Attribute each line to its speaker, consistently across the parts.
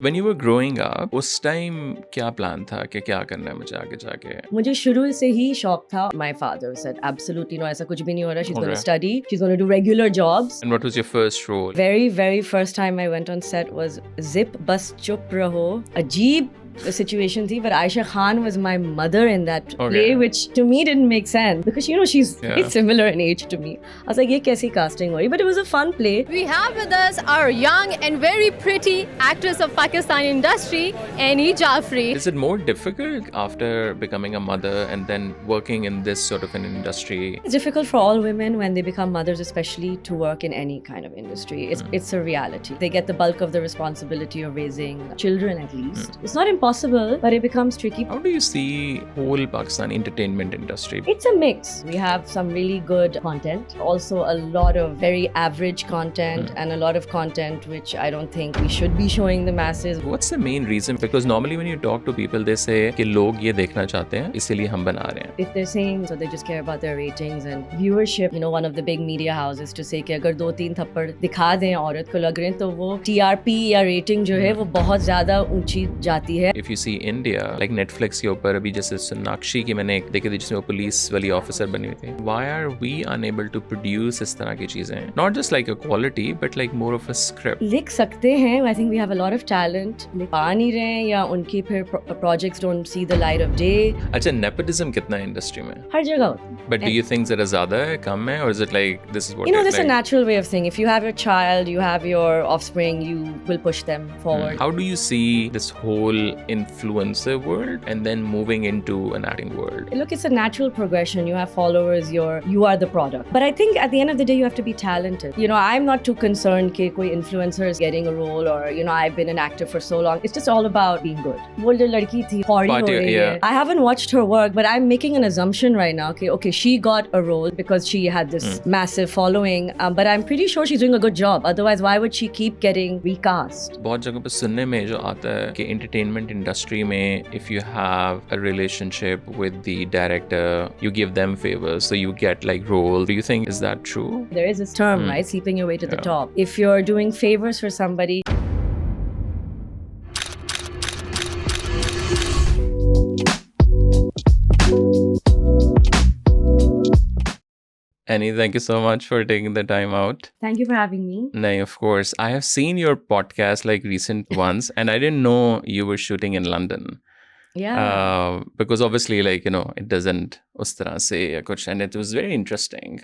Speaker 1: When you were growing up, उस time क्या plan था कि क्या करना है मुझे आगे जाके?
Speaker 2: मुझे शुरू से ही शौक था. My father said absolutely no, ऐसा कुछ भी नहीं हो रहा. She's going to
Speaker 1: Okay.
Speaker 2: study. She's going to do regular jobs.
Speaker 1: And what was your first role?
Speaker 2: Very first time I went on set was Zip Bas Chup Raho. अजीब situation थी, but Aisha Khan was my mother in that play, which to me didn't make sense because she's very similar in age to me. I was like, ये कैसी casting हो रही? But it was a fun play.
Speaker 3: We have with us our young and very pretty actress of Pakistani industry, Annie Jaffrey.
Speaker 1: Is it more difficult after becoming a mother and then working in this sort of an industry?
Speaker 2: It's difficult for all women when they become mothers, especially to work in any kind of industry. It's a reality. They get the bulk of the responsibility of raising children at least. It's not impossible, but it becomes tricky.
Speaker 1: How do you see whole Pakistani entertainment industry?
Speaker 2: It's a mix. We have some really good content, also a lot of very average content and a lot of content which I don't think we should be showing the masses.
Speaker 1: What's the main reason? Because normally when you talk to people, they say कि लोग ये देखना चाहते हैं, इसीलिए हम बना रहे हैं.
Speaker 2: If they're saying so, they just care about their ratings and viewership. One of the big media houses to say कि अगर 2-3 थप्पड़ दिखा दें औरत को लग रहे हैं तो वो TRP या rating जो है वो बहुत ज़्यादा ऊंची जाती है.
Speaker 1: If you see India, like Netflix के ऊपर अभी जैसे सोनाक्षी की मैंने एक देखी थी जिसमें वो पुलिस वाली ऑफिसर बनी हुई थी. Why are we unable to produce इस तरह की चीजें? Not just like a quality, but like more of a script.
Speaker 2: लिख सकते हैं. I think we have a lot of talent. लिख पा नहीं रहे हैं या उनकी फिर projects don't see the light of day.
Speaker 1: अच्छा, nepotism कितना है इंडस्ट्री में?
Speaker 2: हर जगह होता है.
Speaker 1: But do you think ज़रा ज़्यादा है, कम है, or is it like this is what?
Speaker 2: There's a natural way of saying. If you have your child, you have your offspring, you will push them forward.
Speaker 1: How do you see this whole influencer world and then moving into an acting world?
Speaker 2: Look, it's a natural progression. You have followers, you are the product. But I think at the end of the day, you have to be talented. I'm not too concerned कि कोई influencer is getting a role or, I've been an actor for so long. It's just all about being good. वो जो लड़की थी, हौरी हो रही है. I haven't watched her work, but I'm making an assumption right now. Okay, she got a role because she had this massive following. But I'm pretty sure she's doing a good job. Otherwise, why would she keep getting recast?
Speaker 1: बहुत जगह पे सुनने में जो आता है कि entertainment industry में if you have a relationship with the director, you give them favors, so you get like roles. Do you think is that true?
Speaker 2: There is this term, right? Sleeping your way to the top. If you're doing favors for somebody.
Speaker 1: Annie, thank you so much for taking the time out.
Speaker 2: Thank you for having me.
Speaker 1: No, of course. I have seen your podcast, like recent ones, and I didn't know you were shooting in London.
Speaker 2: Yeah.
Speaker 1: Because obviously, like, it doesn't us tarah se ya kuch, and it was very interesting.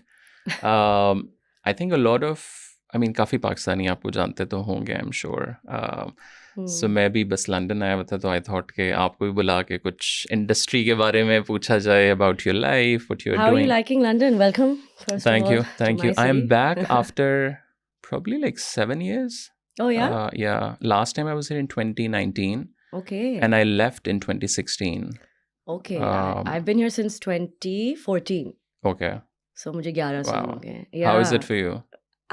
Speaker 1: I think a lot of, काफ़ी पाकिस्तानी आपको जानते तो होंगे, I'm sure. So मैं भी बस London आया हुआ था तो I thought कि आपको भी बुला के कुछ इंडस्ट्री के बारे में पूछा जाए about your life, what you're doing.
Speaker 2: How are you liking London? Welcome.
Speaker 1: Thank you. I am back after probably like 7 years.
Speaker 2: Oh yeah?
Speaker 1: Yeah. Last time I was here in 2019.
Speaker 2: Okay.
Speaker 1: And I left in 2016.
Speaker 2: Okay. I've been here since 2014.
Speaker 1: Okay.
Speaker 2: So मुझे 11 साल हो गए. Yeah.
Speaker 1: How is it for you?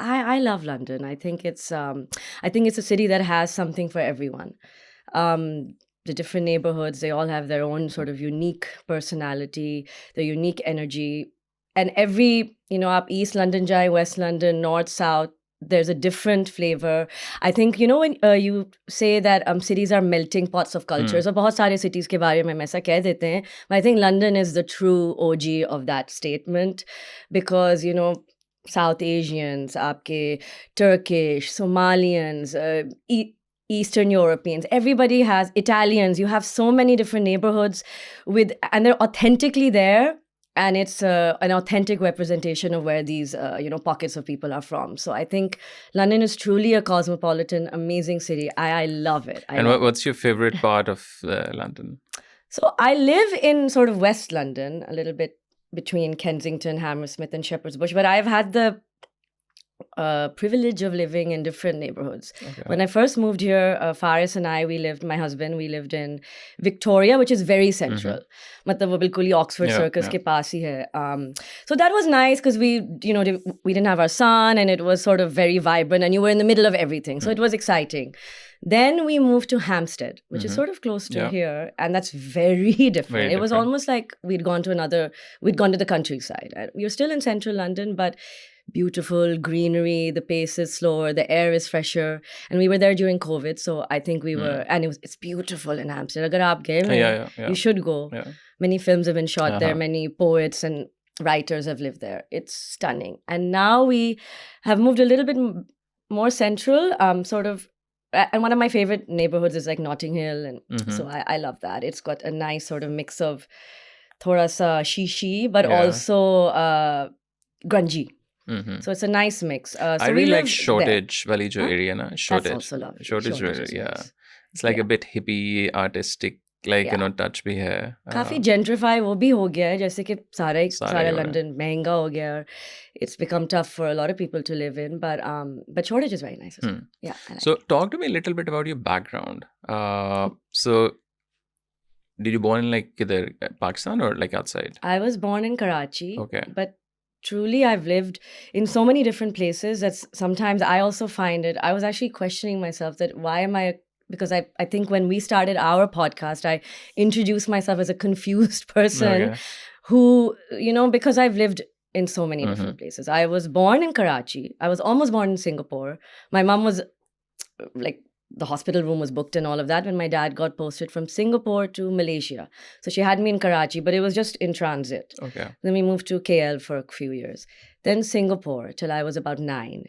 Speaker 2: I love London. I think it's a city that has something for everyone. The different neighborhoods, they all have their own sort of unique personality, their unique energy. And every, up East London jai, West London, North, South, there's a different flavor. I think, when you say that cities are melting pots of cultures, और बहुत सारे cities के बारे में हम ऐसा कह देते हैं, but I think London is the true OG of that statement because, South Asians, आपके Turkish, Somalians, Eastern Europeans, everybody has Italians. You have so many different neighborhoods and they're authentically there, and it's an authentic representation of where these pockets of people are from. So I think London is truly a cosmopolitan, amazing city. I love it.
Speaker 1: What's your favorite part of London?
Speaker 2: So I live in sort of West London, a little bit between Kensington, Hammersmith, and Shepherd's Bush. But I've had the privilege of living in different neighborhoods. Okay. When I first moved here, Faris and I, my husband, we lived in Victoria, which is very central. मतलब वो बिल्कुल ही Oxford Circus के पास ही है. So that was nice because we didn't have our son and it was sort of very vibrant and you were in the middle of everything. So it was exciting. Then we moved to Hampstead, which is sort of close to here. And that's very different. It was almost like we'd gone to the countryside. We were still in central London, but beautiful greenery. The pace is slower. The air is fresher. And we were there during COVID, so I think we were. And it's beautiful in Amsterdam. Agar aap gaye,
Speaker 1: Yeah.
Speaker 2: you should go.
Speaker 1: Yeah.
Speaker 2: Many films have been shot there.
Speaker 1: Uh-huh.
Speaker 2: Many poets and writers have lived there. It's stunning. And now we have moved a little bit more central, sort of. And one of my favorite neighborhoods is like Notting Hill, and so I love that. It's got a nice sort of mix of thoda sa shishi, but
Speaker 1: Yeah.
Speaker 2: also grungy. So it's a nice mix. So
Speaker 1: I
Speaker 2: we
Speaker 1: really like
Speaker 2: live there.
Speaker 1: Shoreditch, Valley Jo
Speaker 2: Huh?
Speaker 1: area, na?
Speaker 2: That's
Speaker 1: Shoreditch.
Speaker 2: also lovely.
Speaker 1: Shoreditch,
Speaker 2: Shoreditch is
Speaker 1: yeah.
Speaker 2: nice.
Speaker 1: It's like
Speaker 2: Yeah.
Speaker 1: a bit hippie, artistic, like,
Speaker 2: Yeah.
Speaker 1: touch bhi hai.
Speaker 2: काफी gentrify वो भी हो गया है जैसे कि
Speaker 1: सारे
Speaker 2: सारा
Speaker 1: हो गए।
Speaker 2: London महंगा हो गया है. It's become tough for a lot of people to live in, but Shoreditch is very nice as well. Yeah, I like
Speaker 1: So talk to me a little bit about your background. So did you born in like either Pakistan or like outside?
Speaker 2: I was born in Karachi,
Speaker 1: Okay.
Speaker 2: but truly I've lived in so many different places that sometimes I also find it. I was actually questioning myself that why am I, because I think when we started our podcast, I introduced myself as a confused person
Speaker 1: Okay.
Speaker 2: who, because I've lived in so many different places. I was born in Karachi. I was almost born in Singapore. My mom was like, the hospital room was booked and all of that when my dad got posted from Singapore to Malaysia. So she had me in Karachi, but it was just in transit.
Speaker 1: Okay.
Speaker 2: Then we moved to KL for a few years. Then Singapore till I was about 9.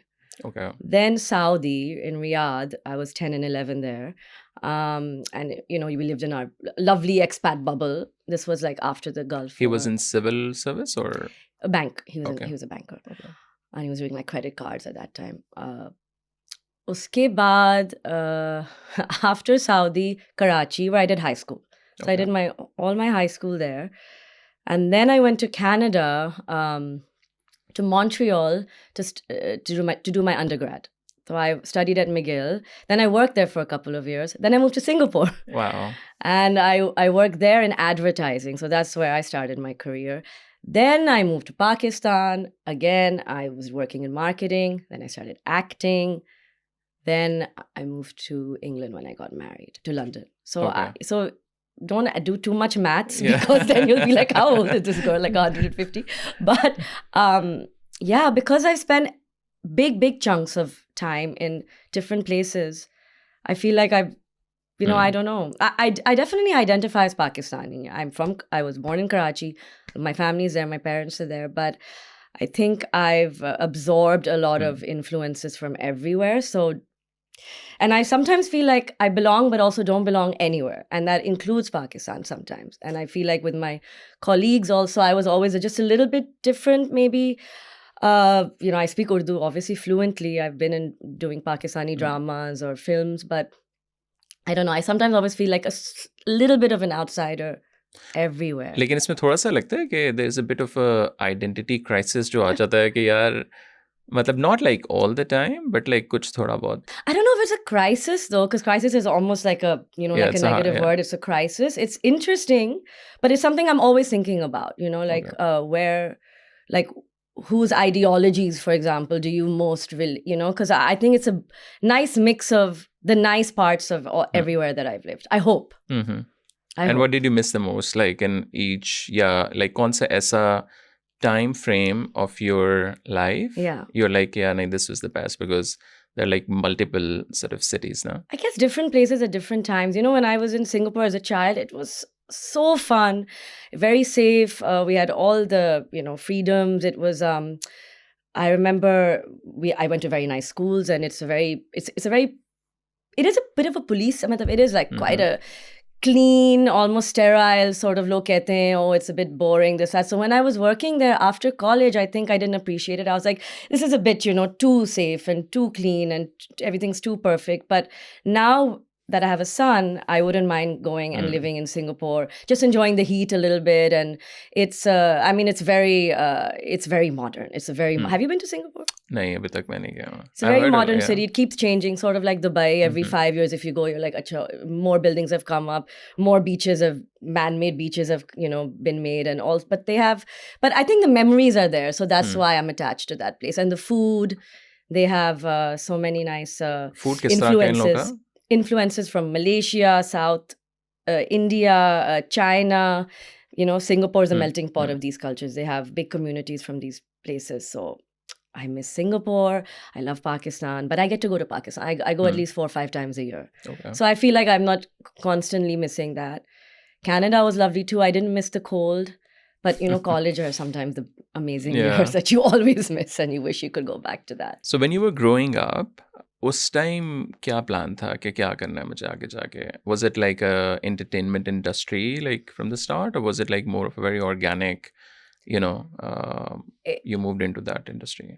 Speaker 1: Okay.
Speaker 2: Then Saudi in Riyadh. I was 10 and 11 there. And, we lived in our lovely expat bubble. This was like after the Gulf
Speaker 1: He
Speaker 2: War.
Speaker 1: was in civil service or?
Speaker 2: A bank. He
Speaker 1: Okay.
Speaker 2: was a banker.
Speaker 1: Okay.
Speaker 2: And he was doing like credit cards at that time. Uske baad, after Saudi, Karachi, where I did high school. So I
Speaker 1: Okay.
Speaker 2: did all my high school there. And then I went to Canada, to Montreal to do my undergrad. So I studied at McGill. Then I worked there for a couple of years. Then I moved to Singapore.
Speaker 1: Wow.
Speaker 2: And I worked there in advertising. So that's where I started my career. Then I moved to Pakistan. Again, I was working in marketing. Then I started acting. Then I moved to England when I got married, to London. So
Speaker 1: Okay.
Speaker 2: so don't do too much maths
Speaker 1: Yeah.
Speaker 2: because then you'll be like, how old is this girl? Like 150. But yeah, because I've spent big chunks of time in different places, I feel like I've, I don't know. I definitely identify as Pakistani. I was born in Karachi. My family's there. My parents are there. But I think I've absorbed a lot of influences from everywhere. So, and I sometimes feel like I belong, but also don't belong anywhere. And that includes Pakistan sometimes. And I feel like with my colleagues also, I was always just a little bit different, maybe. I speak Urdu obviously fluently. I've been doing Pakistani dramas or films, but I don't know. I sometimes always feel like a little bit of an outsider everywhere.
Speaker 1: लेकिन इसमें थोड़ा सा लगता है कि there is a bit of a identity crisis जो आ जाता है कि यार मतलब not like all the time but like कुछ थोड़ा बहुत.
Speaker 2: I don't know if it's a crisis though, because crisis is almost like a like a negative word. It's a crisis. It's interesting, but it's something I'm always thinking about. Where, like, whose ideologies, for example, do you most because I think it's a nice mix of the nice parts of everywhere that I've lived. I hope.
Speaker 1: Mm-hmm.
Speaker 2: I
Speaker 1: And
Speaker 2: hope.
Speaker 1: what did you miss the most, like in each, like कौन सा ऐसा time frame of your life you're like, yeah, no, this was the best, because there are like multiple sort of cities now.
Speaker 2: I guess different places at different times. When I was in Singapore as a child, it was so fun, very safe. We had all the, freedoms. It was, I remember I went to very nice schools, and it is a bit of a police. It is like quite a clean, almost sterile sort of log kehte hain, oh, it's a bit boring, this, that. So when I was working there after college, I think I didn't appreciate it. I was like, this is a bit, too safe and too clean and everything's too perfect. But now that I have a son, I wouldn't mind going and living in Singapore, just enjoying the heat a little bit. And it's, it's very modern. It's a very, have you been to Singapore?
Speaker 1: नहीं अभी तक मैं नहीं गया.
Speaker 2: It's a very modern city. It keeps changing, sort of like Dubai. Every 5 years, if you go, you're like, Achha, more buildings have come up, more man-made beaches have, been made and all. But I think the memories are there. So that's why I'm attached to that place. And the food, they have so many nice
Speaker 1: food किस तरह का इन लोगों का?
Speaker 2: Influences from Malaysia, South India, China. Singapore is a melting pot of these cultures. They have big communities from these places. So I miss Singapore. I love Pakistan, but I get to go to Pakistan. I go at least 4 or 5 times a year.
Speaker 1: Okay.
Speaker 2: So I feel like I'm not constantly missing that. Canada was lovely too. I didn't miss the cold. But, you know, college are sometimes the amazing
Speaker 1: Yeah.
Speaker 2: years that you always miss and you wish you could go back to that.
Speaker 1: So when you were growing up, उस time क्या plan था कि क्या करना है मुझे आगे जाके? Was it like a entertainment industry like from the start, or was it like more of a very organic, you know, you moved into that industry?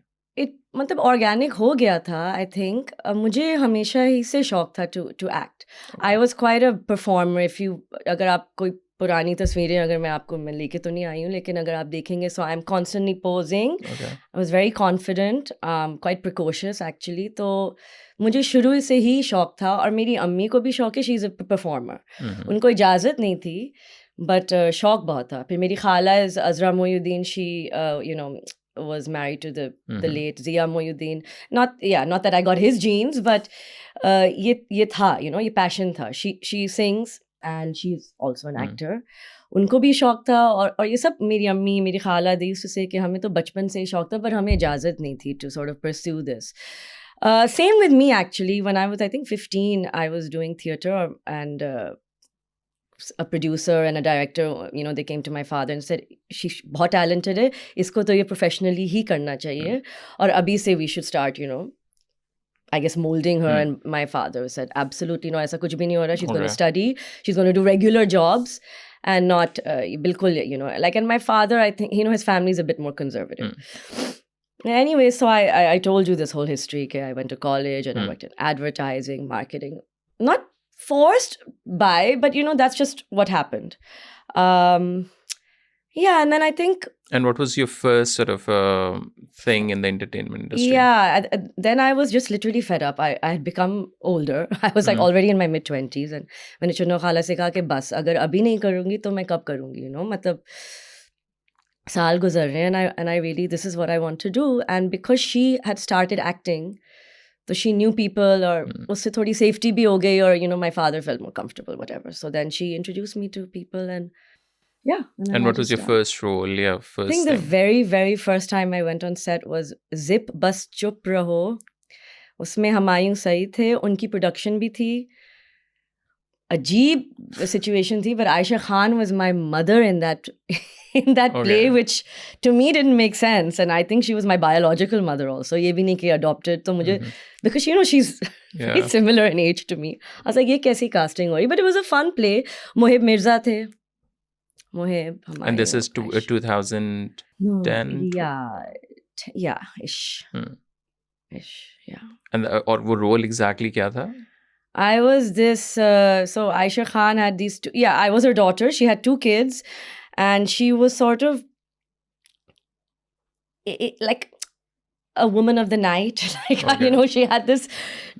Speaker 2: मतलब ऑर्गेनिक हो गया था आई थिंक मुझे हमेशा ही से शौक था to act I was quite a performer if you अगर आप कोई पुरानी तस्वीरें अगर मैं लेके तो नहीं आई हूँ लेकिन अगर आप देखेंगे so I am constantly posing
Speaker 1: Okay.
Speaker 2: I was very confident quite precautious actually तो मुझे शुरू से ही शौक था और मेरी अम्मी को भी शौक है she is a performer
Speaker 1: Mhm.
Speaker 2: उनको इजाज़त नहीं थी बट शौक बहुत था फिर मेरी खाला is Azra Mohiuddin she you know was married to the
Speaker 1: Mhm.
Speaker 2: late Zia Moyuddin. Not that I got his genes, but ये था, you know, ये passion था. She sings and she's also an actor. उनको भी शौक था और ये सब मेरी अम्मी मेरी खाला they used to say कि हमें तो बचपन से ही शौक था पर हमें इजाज़त नहीं थी to sort of pursue this. Same with me actually. When I was I think 15, I was doing theatre and a producer and a director, you know, they came to my father and said, she's बहुत talented है, इसको तो ये professionally ही करना चाहिए और अभी से we should start, you know, I guess molding her. And my father said, absolutely no, ऐसा कुछ भी नहीं हो रहा, she's going to
Speaker 1: Okay.
Speaker 2: study, she's going to do regular jobs and not, बिल्कुल, you know, like, and my father, I think, you know, his family is a bit more conservative. Anyway, so I told you this whole history, okay, I went to college and I worked in advertising, marketing, not forced by, but you know, that's just what happened. Yeah, and then I think
Speaker 1: And what was your first sort of thing in the entertainment industry?
Speaker 2: yeah, then I was just literally fed up. I had become older. I was like already in my mid-20s and मैंने चुन्नो खाला से कहा कि बस अगर अभी नहीं करूँगी तो मैं कब करूँगी, you know, मतलब साल गुजर रहे हैं and I really, this is what I want to do. And because she had started acting, so she knew people or उससे थोड़ी safety भी हो गई or, you know, my father felt more comfortable, whatever. So then she introduced me to people and yeah. then
Speaker 1: And
Speaker 2: I
Speaker 1: what was
Speaker 2: just
Speaker 1: your first role? Yeah, first
Speaker 2: I think the
Speaker 1: thing.
Speaker 2: very, very first time I went on set was Zip Bus Chup Raho. उसमें हुमायूं सईद थे, उनकी production भी थी. अजीब situation थी, but Aisha Khan was my mother in that play, which to me didn't make sense. And I think she was my biological mother also. ये भी नहीं कि adopted. तो मुझे, because you know she's very similar in age to me. I was like, ये कैसी casting हो रही? But it was a fun play. Mohib Mirza थे. Mohib,
Speaker 1: And this is 2010?
Speaker 2: Yeah, ish. Ish, yeah.
Speaker 1: And और वो role exactly क्या था?
Speaker 2: I was this, so Aisha Khan had these two, yeah, I was her daughter. She had 2 kids and she was sort of like a woman of the night. Like, you know, she had this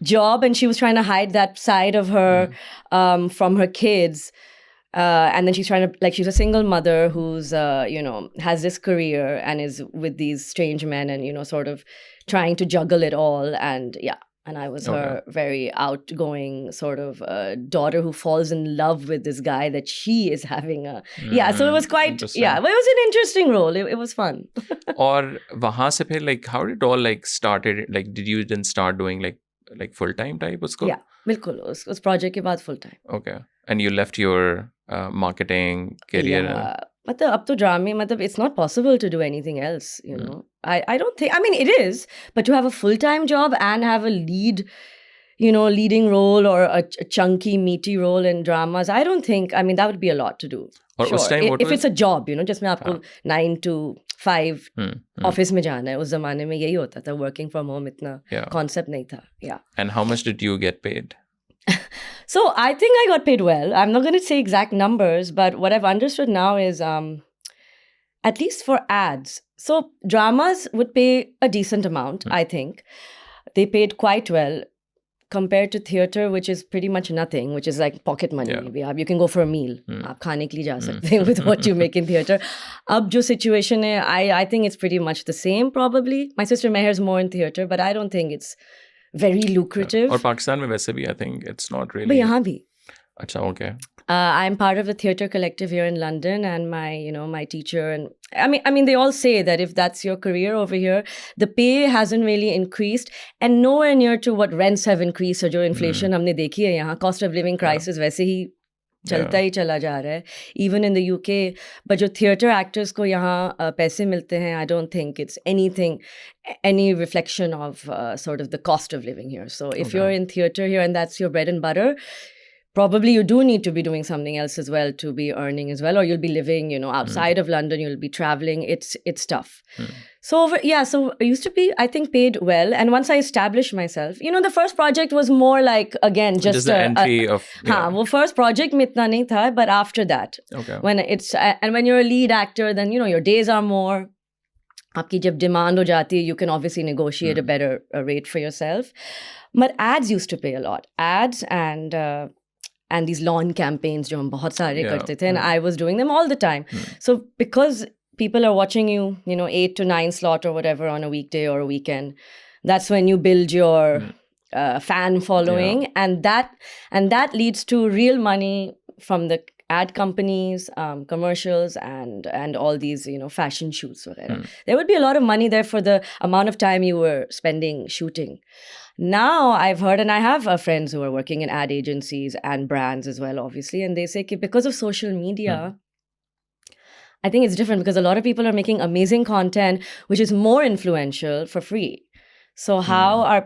Speaker 2: job and she was trying to hide that side of her from her kids. And then she's trying to, like, she's a single mother who's, you know, has this career and is with these strange men and, you know, sort of trying to juggle it all. And yeah, and I was her very outgoing sort of daughter who falls in love with this guy that she is having a, yeah, so it was quite, yeah, but it was an interesting role. It was fun.
Speaker 1: और वहाँ से फिर like how did it all like started? Like did you then start doing like full time type उसको?
Speaker 2: Yeah, बिल्कुल उस project के बाद full time.
Speaker 1: Okay. And you left your marketing career?
Speaker 2: Yeah. मतलब अब तो ड्रामे मतलब it's not possible to do anything else, you know. I don't think, I mean it is, but to have a full-time job and have a lead, you know, leading role or a chunky meaty role in dramas, I don't think, I mean that would be a lot to do.
Speaker 1: और उस time what
Speaker 2: if it's a job, you know, जिसमें आपको 9 to 5 office में जाना है, उस जमाने में यही होता था, working from home इतना concept नहीं था. Yeah.
Speaker 1: And how much did you get paid?
Speaker 2: So I think I got paid well. I'm not going to say exact numbers, but what I've understood now is at least for ads. So dramas would pay a decent amount, I think. They paid quite well compared to theatre, which is pretty much nothing, which is like pocket money. Maybe you can go for a meal. आप खाने के लिए जा सकते हैं with what you make in theatre. अब जो situation है, I think it's pretty much the same probably. My sister Meher is more in theatre, but I don't think it's very lucrative.
Speaker 1: और पाकिस्तान में वैसे भी I think it's not really.
Speaker 2: but यहाँ भी.
Speaker 1: अच्छा, okay.
Speaker 2: I'm part of the theatre collective here in London, and my teacher, and I mean, they all say that if that's your career over here, the pay hasn't really increased, and nowhere near to what rents have increased. So, जो inflation हमने देखी है यहाँ, cost of living crisis वैसे ही चलता ही चला जा रहा है. Even in the UK, but जो theatre actors को यहाँ पैसे मिलते हैं, I don't think it's any reflection of sort of the cost of living here. So if you're in theatre here and that's your bread and butter, probably you do need to be doing something else as well to be earning as well, or you'll be living, outside of London, you'll be traveling. It's tough. So I used to be, I think, paid well. And once I established myself, the first project was more like, again, just
Speaker 1: the entry of...
Speaker 2: well, first project mein itna nahi tha, but after that, when you're a lead actor, then, your days are more. Aapki jab demand ho jati hai, you can obviously negotiate a better rate for yourself. But ads used to pay a lot. Ads and these lawn campaigns jo hum bahut sare karte the, and I was doing them all the time. So because people are watching you, 8 to 9 slot or whatever on a weekday or a weekend, that's when you build your fan following, and that leads to real money from the ad companies, commercials, and all these, fashion shoots. There would be a lot of money there for the amount of time you were spending shooting. Now I've heard, and I have friends who are working in ad agencies and brands as well, obviously, and they say because of social media, I think it's different because a lot of people are making amazing content, which is more influential for free. So our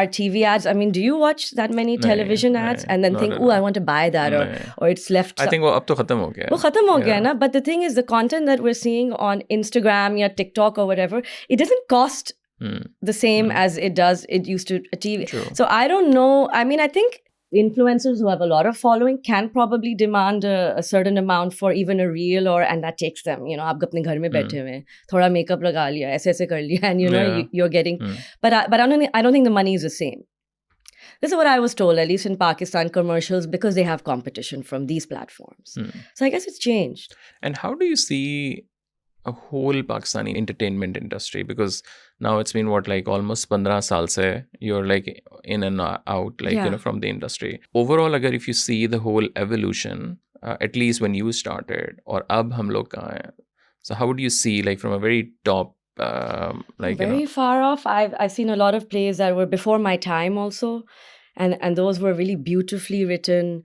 Speaker 2: TV ads, I mean, do you watch that many television ads and then think, I want to buy that, or it's left?
Speaker 1: I think wo ab to khatam ho gaya.
Speaker 2: Wo khatam ho gaya na, but the thing is, the content that we're seeing on Instagram or TikTok or whatever, it doesn't cost the same as it used to TV.
Speaker 1: True.
Speaker 2: So I don't know. I mean, I think influencers who have a lot of following can probably demand a certain amount for even a reel, and that takes them, aap apne ghar mein baithe hue, thoda makeup laga liya, aise kar liya, and you're getting, but I don't think the money is the same. This is what I was told, at least in Pakistan, commercials, because they have competition from these platforms. So I guess it's changed.
Speaker 1: And how do you see a whole Pakistani entertainment industry? Because now it's been almost 15 saal se you're in and out from the industry. Overall, if you see the whole evolution, at least when you started, or ab hum log kahan hai, so how do you see from a very top
Speaker 2: very far off? I've seen a lot of plays that were before my time also, and those were really beautifully written.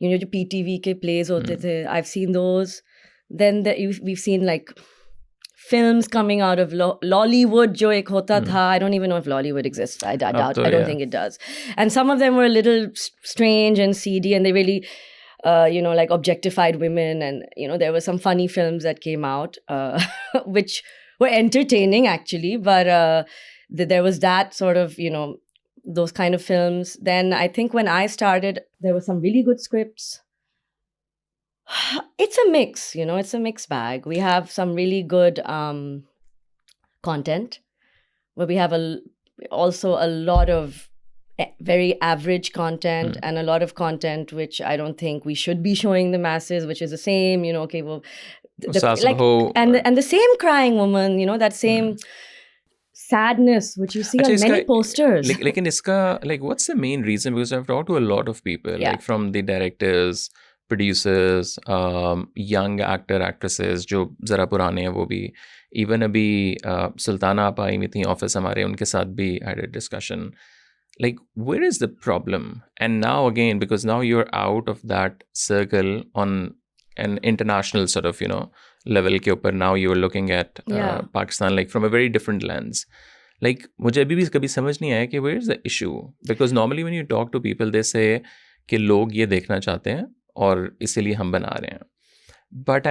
Speaker 2: जो PTV के plays होते थे, I've seen those. Then we've seen films coming out of Lollywood, jo ek hota tha. I don't even know if Lollywood exists. I doubt. I don't think it does. And some of them were a little strange and seedy, and they really, objectified women. And, there were some funny films that came out, which were entertaining, actually. But there was that sort of, those kind of films. Then I think when I started, there were some really good scripts. It's a mix, it's a mixed bag. We have some really good content, but we have also a lot of very average content and a lot of content which I don't think we should be showing the masses, which is the same, and the same crying woman, that same sadness which you see on many posters.
Speaker 1: Lekin iska, what's the main reason? Because I've talked to a lot of people, from the directors, producers, young actresses जो ज़रा पुराने हैं वो भी, even अभी सुल्ताना आप आई हुई थी ऑफिस हमारे, उनके साथ भी had a discussion. Where is the problem? And now again, because now you're out of that circle on an international sort of level के ऊपर, now you're looking at Pakistan from a very different lens. मुझे अभी भी कभी समझ नहीं आया कि where is the issue? Because normally when you talk to people, they say कि लोग ये देखना चाहते हैं और इसीलिए हम बना रहे हैं. But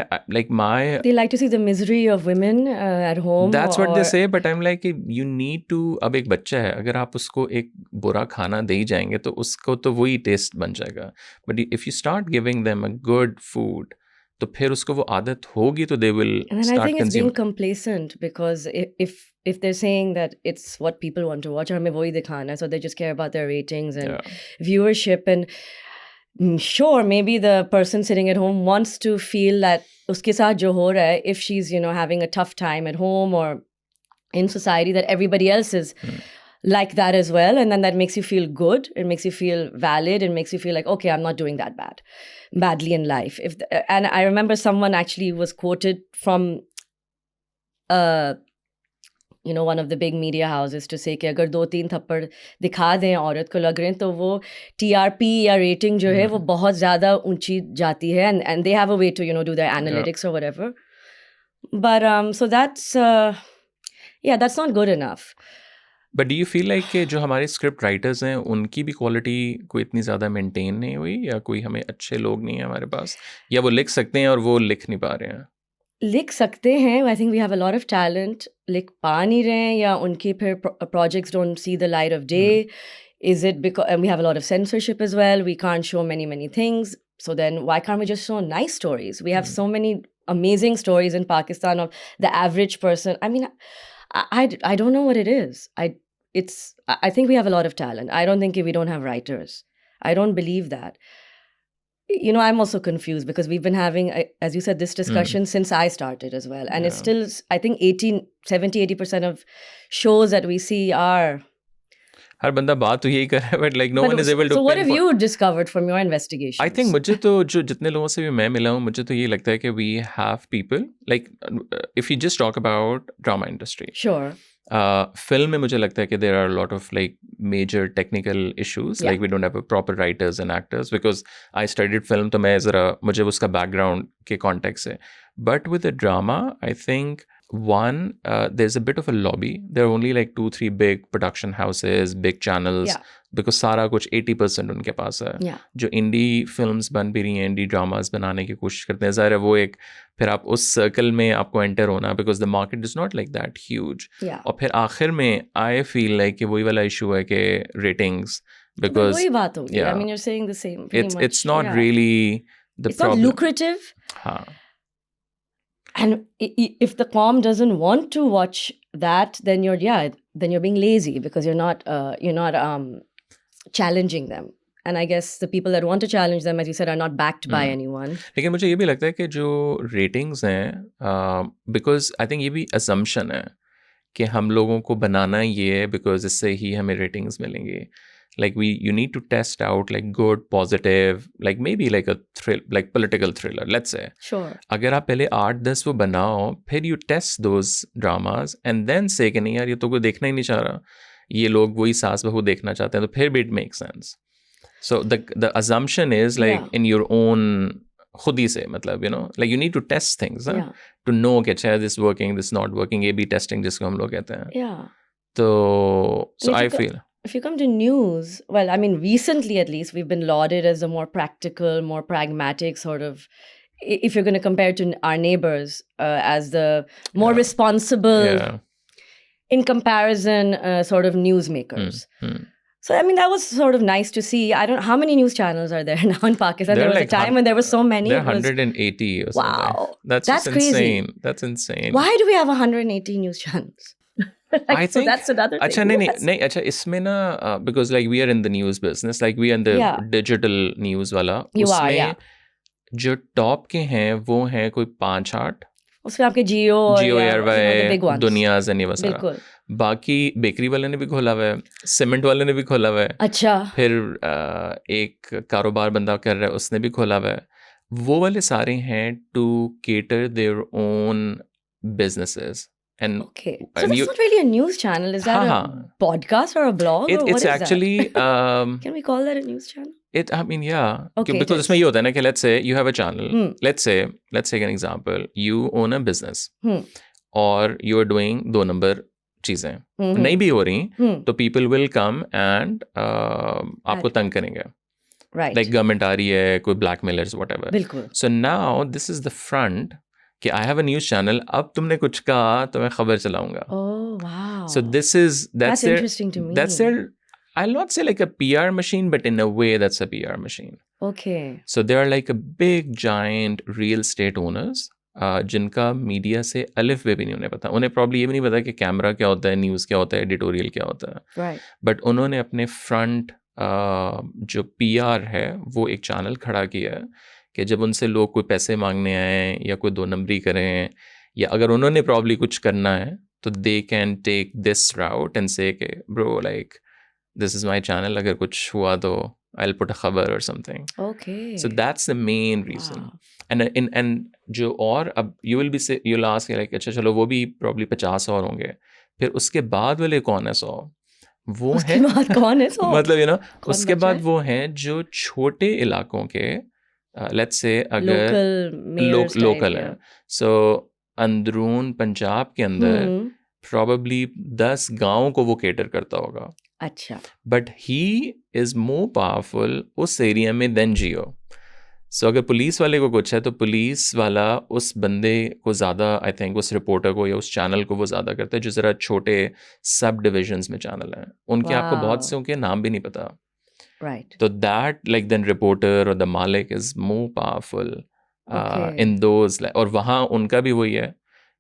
Speaker 2: they like to see the misery of women at home.
Speaker 1: That's what they say, but I'm you need to, अब एक बच्चा है, अगर आप उसको एक बुरा खाना दे ही जाएंगे तो उसको तो वही टेस्ट बन जाएगा. But if you start giving them a good food, तो फिर उसको वो आदत होगी, तो they will
Speaker 2: and
Speaker 1: start
Speaker 2: I think
Speaker 1: consuming.
Speaker 2: It's being complacent, because if they're saying that it's what people want to watch, हमें वही दिखाना, so they just care about their ratings and viewership. And sure, maybe the person sitting at home wants to feel that uske saath jo ho raha hai, if she's having a tough time at home or in society, that everybody else is like that as well, and then that makes you feel good. It makes you feel valid. It makes you feel like, okay, I'm not doing that badly in life. And I remember someone actually was quoted from one of the big media houses to say कि अगर 2-3 थप्पड़ दिखा दें औरत को लग रहे हैं तो वो TRP या rating जो है वो बहुत ज़्यादा ऊंची जाती है, and they have a way to do their analytics or whatever. But so that's that's not good enough.
Speaker 1: But do you feel like कि जो हमारे स्क्रिप्ट राइटर्स हैं उनकी भी क्वालिटी कोई इतनी ज़्यादा मेंटेन नहीं हुई, या कोई हमें अच्छे लोग नहीं हैं हमारे पास, या वो लिख सकते हैं और वो लिख नहीं पा रहे हैं?
Speaker 2: लिख सकते हैं. I think we have a lot of talent. लिख पा नहीं रहे हैं, या उनके फिर projects don't see the light of day. Is it because and we have a lot of censorship as well? We can't show many things. So then why can't we just show nice stories? We have so many amazing stories in Pakistan of the average person. I mean, I don't know what it is. I think we have a lot of talent. I don't think we don't have writers. I don't believe that. I'm also confused because we've been having, as you said, this discussion since I started as well. And it's still, I think 70-80% of shows that we see are...
Speaker 1: हर बंदा बात तो यही कर रहा है, but like no one is able to...
Speaker 2: So what have you discovered from your investigation?
Speaker 1: I think मुझे तो जो जितने लोगों से भी मैं मिला हूँ, मुझे तो ये लगता है कि we have people, like if you just talk about drama industry.
Speaker 2: Sure.
Speaker 1: Film में मुझे लगता है कि there are a lot of like major technical issues, like we don't have proper writers and actors, because I studied film, तो मैं ज़रा मुझे उसका background के context है. But with the drama, I think one, there's a bit of a lobby. There are only like 2-3 big production houses, big channels, because सारा कुछ 80% उनके पास है. जो indie films बन भी रही हैं, indie dramas बनाने की कोशिश करते हैं, ज़ाहिर है वो एक फिर आप उस सर्कल में आपको एंटर होना, because the market is not like that huge. और फिर आखिर में I feel like कि वही वाला issue है कि ratings, because
Speaker 2: वही बात होगी. I mean, you're saying the same.
Speaker 1: It's not really the
Speaker 2: it's
Speaker 1: problem.
Speaker 2: It's not lucrative. And if the comm doesn't want to watch that, then you're being lazy because you're not challenging them. And I guess the people that want to challenge them, as you said, are not backed by anyone.
Speaker 1: लेकिन मुझे ये भी लगता है कि जो ratings हैं, because I think ये भी assumption है कि हम लोगों को बनाना ये है because इससे ही हमें ratings मिलेंगे. Like you need to test out like good, positive, like maybe like a like political thriller, let's say.
Speaker 2: Sure.
Speaker 1: अगर आप पहले 8-10 वो बनाओ, फिर you test those dramas and then say कि नहीं यार ये तो कोई देखना ही नहीं चाह रहा, ये लोग वही सास बहू देखना चाहते हैं, तो फिर भी it makes sense. So the assumption is like in your own खुद ही से, मतलब like you need to test things to know कि अच्छा this working, this not working, A/B testing जिसको हम लोग कहते हैं.
Speaker 2: Yeah.
Speaker 1: So I feel.
Speaker 2: If you come to news, well, I mean, recently at least, we've been lauded as a more practical, more pragmatic sort of, if you're going to compare to our neighbors, as the more responsible, in comparison, sort of newsmakers. So, I mean, that was sort of nice to see. I don't know, how many news channels are there now in Pakistan? There was like a time when there were so many.
Speaker 1: There are 180 or something.
Speaker 2: Wow.
Speaker 1: That's
Speaker 2: crazy.
Speaker 1: Insane. That's insane.
Speaker 2: Why do we have 180 news channels?
Speaker 1: I think
Speaker 2: that's another thing.
Speaker 1: अच्छा नहीं अच्छा इसमें ना because like we are in the news business, like we are in the digital news वाला, उसमें जो top के हैं वो हैं कोई 5-8,
Speaker 2: उसमें आपके जियो
Speaker 1: एयरवाई, दुनियाज़ है, वो सारा. बाकी बेकरी वाले ने भी खोला हुआ है, सीमेंट वाले ने भी खोला हुआ है.
Speaker 2: अच्छा.
Speaker 1: फिर एक कारोबार बंदा कर रहा है, उसने भी खोला हुआ है. वो वाले सारे हैं to cater their own businesses. And
Speaker 2: okay, so that's not really a news channel. Is that a podcast or a blog? Or
Speaker 1: it's actually.
Speaker 2: Can we call that a news channel?
Speaker 1: I mean, yeah.
Speaker 2: Okay.
Speaker 1: Because इसमें ये होता है ना कि let's say you have a channel. Let's take an example. You own a business. और you are doing 2 number चीजें नहीं भी हो रही, तो people will come and आपको तंग करेंगे.
Speaker 2: Right.
Speaker 1: Like government आ रही है, कोई blackmailers, whatever.
Speaker 2: बिल्कुल.
Speaker 1: So now this is the front. कि I have a news channel, अब तुमने कुछ कहा तो मैं खबर चलाऊंगा.
Speaker 2: Oh, wow.
Speaker 1: So that's
Speaker 2: interesting to me.
Speaker 1: That's their, I'll not say like a PR machine, but in a way that's a PR machine.
Speaker 2: Okay.
Speaker 1: So they are like a big, giant real estate owners, जिनका media से अलिफ बे भी नहीं उन्हें पता. उन्हें probably ये भी नहीं पता कि कैमरा क्या होता है, न्यूज़ क्या होता है, एडिटोरियल क्या होता है.
Speaker 2: Right.
Speaker 1: बट उन्होंने अपने फ्रंट जो PR है वो एक चैनल खड़ा किया है कि जब उनसे लोग कोई पैसे मांगने आए या कोई 2 नंबरी करें, या अगर उन्होंने प्रॉब्ली कुछ करना है तो they can take this route and say कि bro like this is my channel, अगर कुछ हुआ तो I'll put a खबर or something.
Speaker 2: Okay.
Speaker 1: So that's the main reason.
Speaker 2: Wow.
Speaker 1: And जो और अब you'll ask like अच्छा चलो वो भी probably 50 और होंगे, फिर उसके बाद वाले कौन है 100? वो
Speaker 2: उसके
Speaker 1: है
Speaker 2: बाद कौन है 100?
Speaker 1: मतलब you know
Speaker 2: कौन
Speaker 1: उसके
Speaker 2: बचा
Speaker 1: बाद
Speaker 2: है?
Speaker 1: वो हैं जो छोटे इलाकों के let's say अगर
Speaker 2: Local mayors type,
Speaker 1: local
Speaker 2: yeah.
Speaker 1: हैं, so अंदरून पंजाब के अंदर probably 10 गाँव को वो cater करता होगा.
Speaker 2: अच्छा.
Speaker 1: But he is more powerful उस एरिया में than जियो. सो अगर पुलिस वाले को कुछ है तो पुलिस वाला उस बंदे को ज़्यादा आई थिंक उस रिपोर्टर को या उस चैनल को वो ज़्यादा करता है जो ज़रा छोटे सब डिविजन्स में चैनल हैं. उनके आपको बहुत से उनके नाम भी नहीं पता.
Speaker 2: Right.
Speaker 1: तो दैट लाइक देन रिपोर्टर और द मालिक is more powerful in those. और वहाँ उनका भी वही है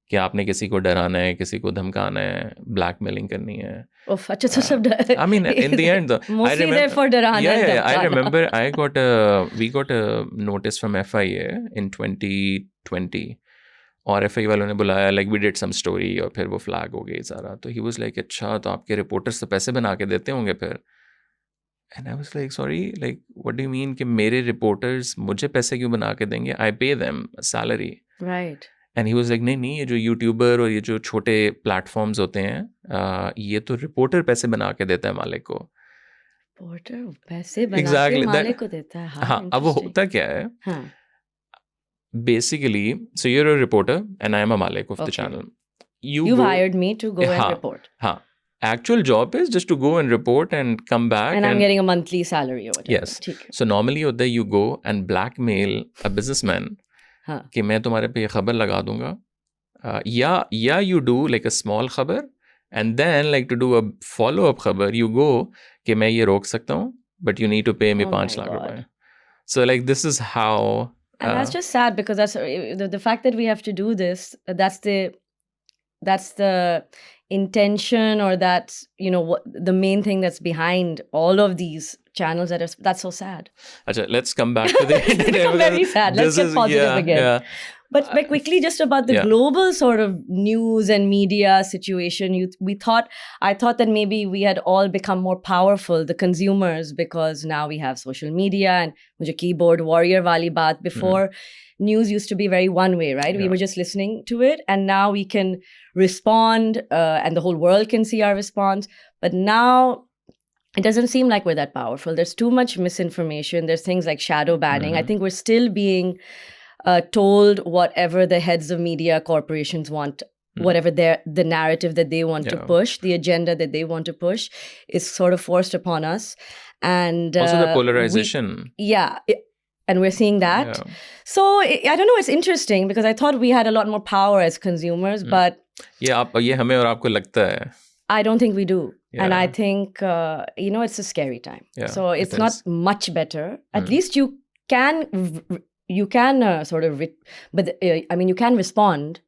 Speaker 1: कि आपने किसी को डराना है, किसी को धमकाना है, ब्लैकमेलिंग करनी है.
Speaker 2: अच्छा तो सब
Speaker 1: I mean, in the end, though,
Speaker 2: mostly there for डराना and
Speaker 1: I
Speaker 2: धमकाना.
Speaker 1: remember we got a notice from FIA in 2020. और FIA वालों ने बुलाया, like we did some story और फिर वो flag हो गई सारा. तो he was like, अच्छा तो आपके रिपोर्टर्स तो पैसे बना के देते होंगे फिर. And I was like, sorry, like what do you mean कि मेरे रिपोर्टर्स मुझे पैसे क्यों बना के देंगे? I pay them a salary.
Speaker 2: Right.
Speaker 1: And he was like नहीं ये जो यूट्यूबर और ये जो छोटे प्लेटफॉर्म्स होते हैं ये तो रिपोर्टर पैसे बना के देता है मालिक को.
Speaker 2: रिपोर्टर पैसे बना
Speaker 1: Exactly,
Speaker 2: के
Speaker 1: that-
Speaker 2: मालिक को देता है.
Speaker 1: हाँ अब वो
Speaker 2: interesting.
Speaker 1: होता क्या है
Speaker 2: हाँ.
Speaker 1: Basically so you're a reporter and I am a मालिक of the
Speaker 2: Okay.
Speaker 1: Channel.
Speaker 2: You've hired me to go and
Speaker 1: हाँ.
Speaker 2: report.
Speaker 1: हाँ actual job is just to go and report and come back
Speaker 2: And I'm getting a monthly salary or whatever.
Speaker 1: Yes.
Speaker 2: ठीक है.
Speaker 1: so normally होता है you go and blackmail a businessman
Speaker 2: हाँ.
Speaker 1: कि मैं तुम्हारे पे ये खबर लगा दूंगा. या you do like a small खबर and then like to do a follow up खबर you go कि मैं ये रोक सकता हूँ but you need to pay me
Speaker 2: Oh
Speaker 1: 5
Speaker 2: my
Speaker 1: lakh
Speaker 2: God.
Speaker 1: रुपए. So like this is how
Speaker 2: And that's just sad because that's the fact that we have to do this. That's the intention, or that's the main thing that's behind all of these channels that's so sad.
Speaker 1: अच्छा let's come back to the
Speaker 2: It's become very sad. Let's get positive again.
Speaker 1: yeah.
Speaker 2: But quickly, just about the
Speaker 1: Yeah.
Speaker 2: global sort of news and media situation, I thought that maybe we had all become more powerful, the consumers, because now we have social media and mujhe keyboard warrior wali baat. Before, news used to be very one way, right? We
Speaker 1: Yeah.
Speaker 2: were just listening to it, and now we can respond, and the whole world can see our response. But now it doesn't seem like we're that powerful. There's too much misinformation. There's things like shadow banning. I think we're still being told whatever the heads of media corporations want, whatever the narrative that they want to
Speaker 1: Yeah.
Speaker 2: push, the agenda that they want to push is sort of forced upon us. And
Speaker 1: Also the polarization.
Speaker 2: and we're seeing that.
Speaker 1: Yeah.
Speaker 2: So I don't know, it's interesting because I thought we had a lot more power as consumers, but
Speaker 1: ये हमें और आपको लगता है.
Speaker 2: I don't think we do. And I
Speaker 1: Yeah.
Speaker 2: think, it's a scary time.
Speaker 1: Yeah,
Speaker 2: So
Speaker 1: it
Speaker 2: it's not
Speaker 1: is.
Speaker 2: much better. At least you can sort of, but I mean, you can respond,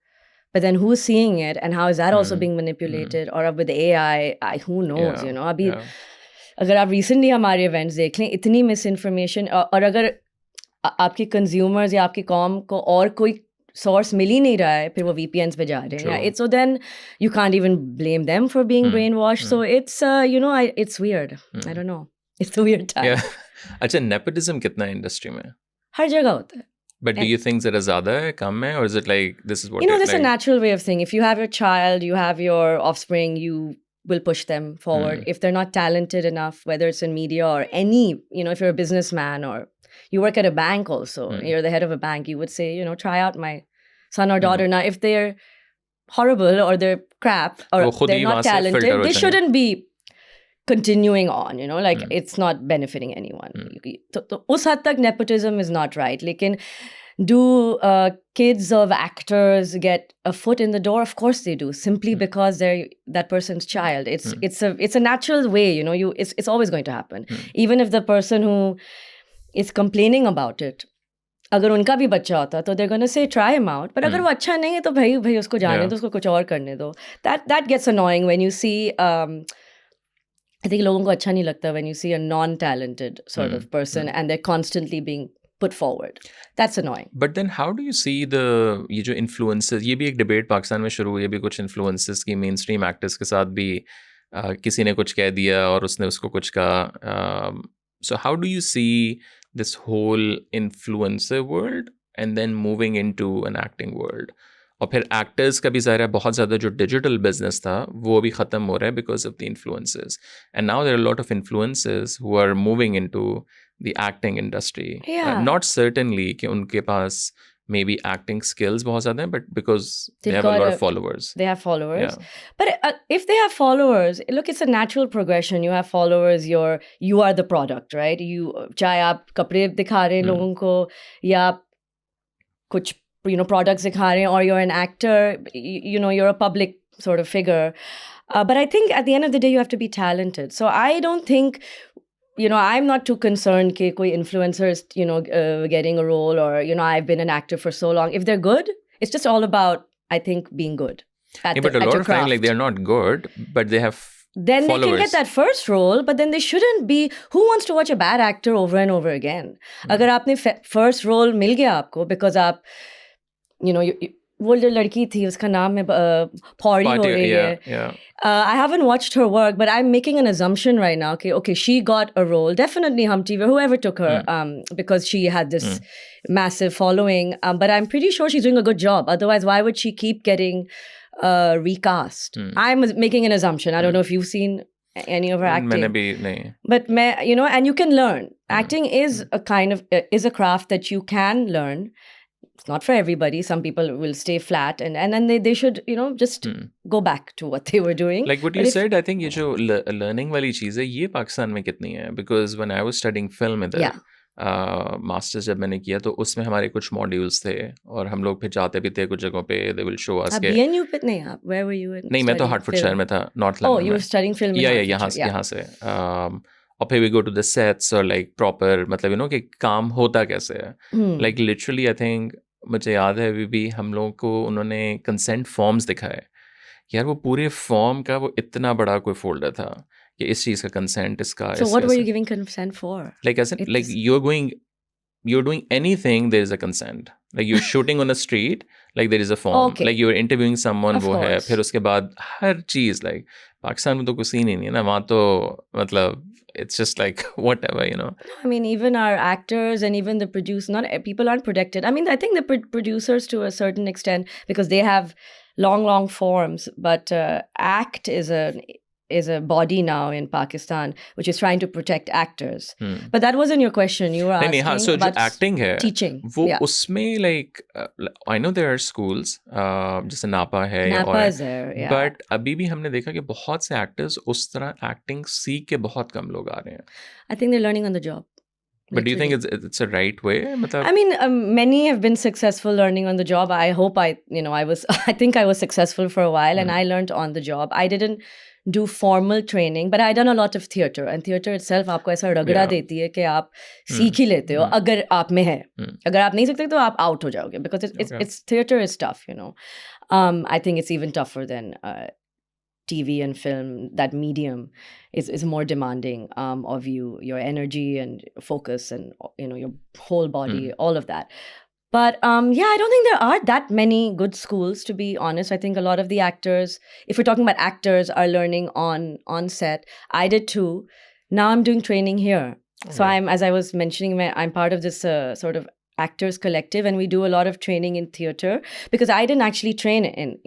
Speaker 2: but then who's seeing it and how is that also being manipulated? Or with AI, who knows,
Speaker 1: Yeah,
Speaker 2: अभी
Speaker 1: yeah.
Speaker 2: अगर आप recently हमारे events देख लें, इतनी misinformation, और अगर आपके consumers या आपकी कॉम को और कोई source मिल ही नहीं रहा है, फिर वो VPNs पे जा रहे हैं.
Speaker 1: True.
Speaker 2: So then you can't even blame them for being brainwashed. So it's, it's weird. I don't know. It's a weird time.
Speaker 1: Yeah. अच्छा nepotism कितना है इंडस्ट्री में?
Speaker 2: हर जगह होता है.
Speaker 1: But do you think ज़रा ज़्यादा है, कम है, or is it like this is what
Speaker 2: There's
Speaker 1: like,
Speaker 2: a natural way of saying, if you have your child, you have your offspring, you will push them forward. If they're not talented enough, whether it's in media or any, if you're a businessman or you work at a bank also, you're the head of a bank, you would say, try out my son or daughter. Now, if they're horrible or they're crap or
Speaker 1: वो खुद
Speaker 2: they're
Speaker 1: he
Speaker 2: not
Speaker 1: वहाँ से filter
Speaker 2: talented,
Speaker 1: हो
Speaker 2: they
Speaker 1: जाएंगे.
Speaker 2: shouldn't be continuing on, it's not benefiting anyone. तो उस हद तक nepotism is not right. लेकिन do kids of actors get a foot in the door? Of course they do, simply because they're that person's child. It's a natural way, it's always going to happen. Even if the person who is complaining about it, अगर उनका भी बच्चा होता तो they're going to say try him out. But अगर वो अच्छा नहीं है तो भाई उसको जाने दो, उसको कुछ और करने दो. That gets annoying when you see I think लोगों को अच्छा नहीं लगता when you see a non-talented sort of person and they're constantly being put forward. That's annoying.
Speaker 1: But then how do you see ये जो influences, ये भी एक debate पाकिस्तान में शुरू हुई है, भी कुछ influences की mainstream actors के साथ भी किसी ने कुछ कह दिया और उसने उसको कुछ कहा. So how do you see this whole influencer world and then moving into an acting world? और फिर एक्टर्स का भी ज़ाहिर है बहुत ज़्यादा जो डिजिटल बिजनेस था वो भी ख़त्म हो रहा है because of the influencers. And now there are lot of influencers who are moving into the acting industry. Not certainly कि उनके पास मे बी एक्टिंग स्किल्स बहुत ज़्यादा हैं, but because they have a lot of followers.
Speaker 2: They have followers. But if they have followers, look, it's a natural progression. You have followers, you are the product, right? चाहे आप कपड़े दिखा रहे हैं लोगों को या कुछ products दिखा रहे हैं, or you're an actor, you're a public sort of figure. But I think at the end of the day, you have to be talented. So I don't think, I'm not too concerned कि कोई influencer is, getting a role, or, I've been an actor for so long. If they're good, it's just all about, I think, being good.
Speaker 1: But a lot of time, like, they're not good, but they have
Speaker 2: then
Speaker 1: followers.
Speaker 2: They can get that first role, but then they shouldn't be. Who wants to watch a bad actor over and over again? अगर आपने first role मिल गया आपको because आप वो जो लड़की थी उसका नाम है पौड़ी हो रही है. I haven't watched her work, but I'm making an assumption right now. Okay, she got a role. Definitely Humpty, whoever took her, because she had this massive following. But I'm pretty sure she's doing a good job. Otherwise, why would she keep getting recast? I'm making an assumption. I don't know if you've seen any of her acting. But and you can learn. Acting is a kind of is a craft that you can learn. It's not for everybody. Some people will stay flat, and then they should just go back to what they were doing.
Speaker 1: Like what you said, I think ये जो learning वाली चीज़ है ये पाकिस्तान में कितनी है? Because when I was studying film इधर, masters जब मैंने किया तो उसमें हमारे कुछ मॉड्यूल्स थे और हम लोग फिर जाते भी थे कुछ जगहों पे. They will show us.
Speaker 2: BNU पे नहीं आप? Where were you?
Speaker 1: नहीं, मैं तो हार्टफोर्डशायर में था, north London.
Speaker 2: Oh, you were studying film.
Speaker 1: यहाँ से. और फिर we go to the sets और like proper मतलब कि काम होता कैसे है. Like literally I think मुझे याद है अभी भी हम लोगों को उन्होंने कंसेंट फॉर्म्स दिखाए. यार वो पूरे फॉर्म का वो इतना बड़ा कोई फोल्डर था कि इस चीज़ का कंसेंट इसका.
Speaker 2: So what were you giving consent for?
Speaker 1: Like you're doing anything, there is a consent. Like you're shooting on the street, like there is a form.
Speaker 2: Okay.
Speaker 1: Like you're interviewing someone,
Speaker 2: Of
Speaker 1: वो है.
Speaker 2: course.
Speaker 1: फिर उसके बाद हर चीज़ like Pakistan में तो कुछ scene ही नहीं है ना. वहाँ तो मतलब it's just like whatever,
Speaker 2: I mean, even our actors and even the producers, people aren't protected. I mean, I think the producers to a certain extent, because they have long forms, but ACT is a body now in Pakistan which is trying to protect actors. But that wasn't your question. You were asking
Speaker 1: so
Speaker 2: about
Speaker 1: acting है
Speaker 2: teaching.
Speaker 1: वो उसमें like I know there are schools जैसे नापा है या
Speaker 2: Napa is there, yeah.
Speaker 1: But अभी भी हमने देखा कि बहुत से actors उस तरह acting सीख के बहुत कम लोग आ रहे हैं.
Speaker 2: I think they're learning on the job.
Speaker 1: But do you think it's a right way?
Speaker 2: I mean, many have been successful learning on the job. I hope I think I was successful for a while and I learned on the job. I didn't do formal training, but I done a lot of theater, and theater itself आपको ऐसा रगड़ा देती है कि आप सीख ही लेते हो अगर आप में है. अगर आप नहीं सीखते तो आप out हो जाओगे, because it's theater is tough, I think it's even tougher than TV and film. That medium is more demanding of you, your energy and focus and your whole body, all of that. But I don't think there are that many good schools, to be honest. I think a lot of the actors, if we're talking about actors, are learning on set. I did too. Now I'm doing training here. So as I was mentioning, I'm part of this sort of actors collective, and we do a lot of training in theater, because I didn't actually train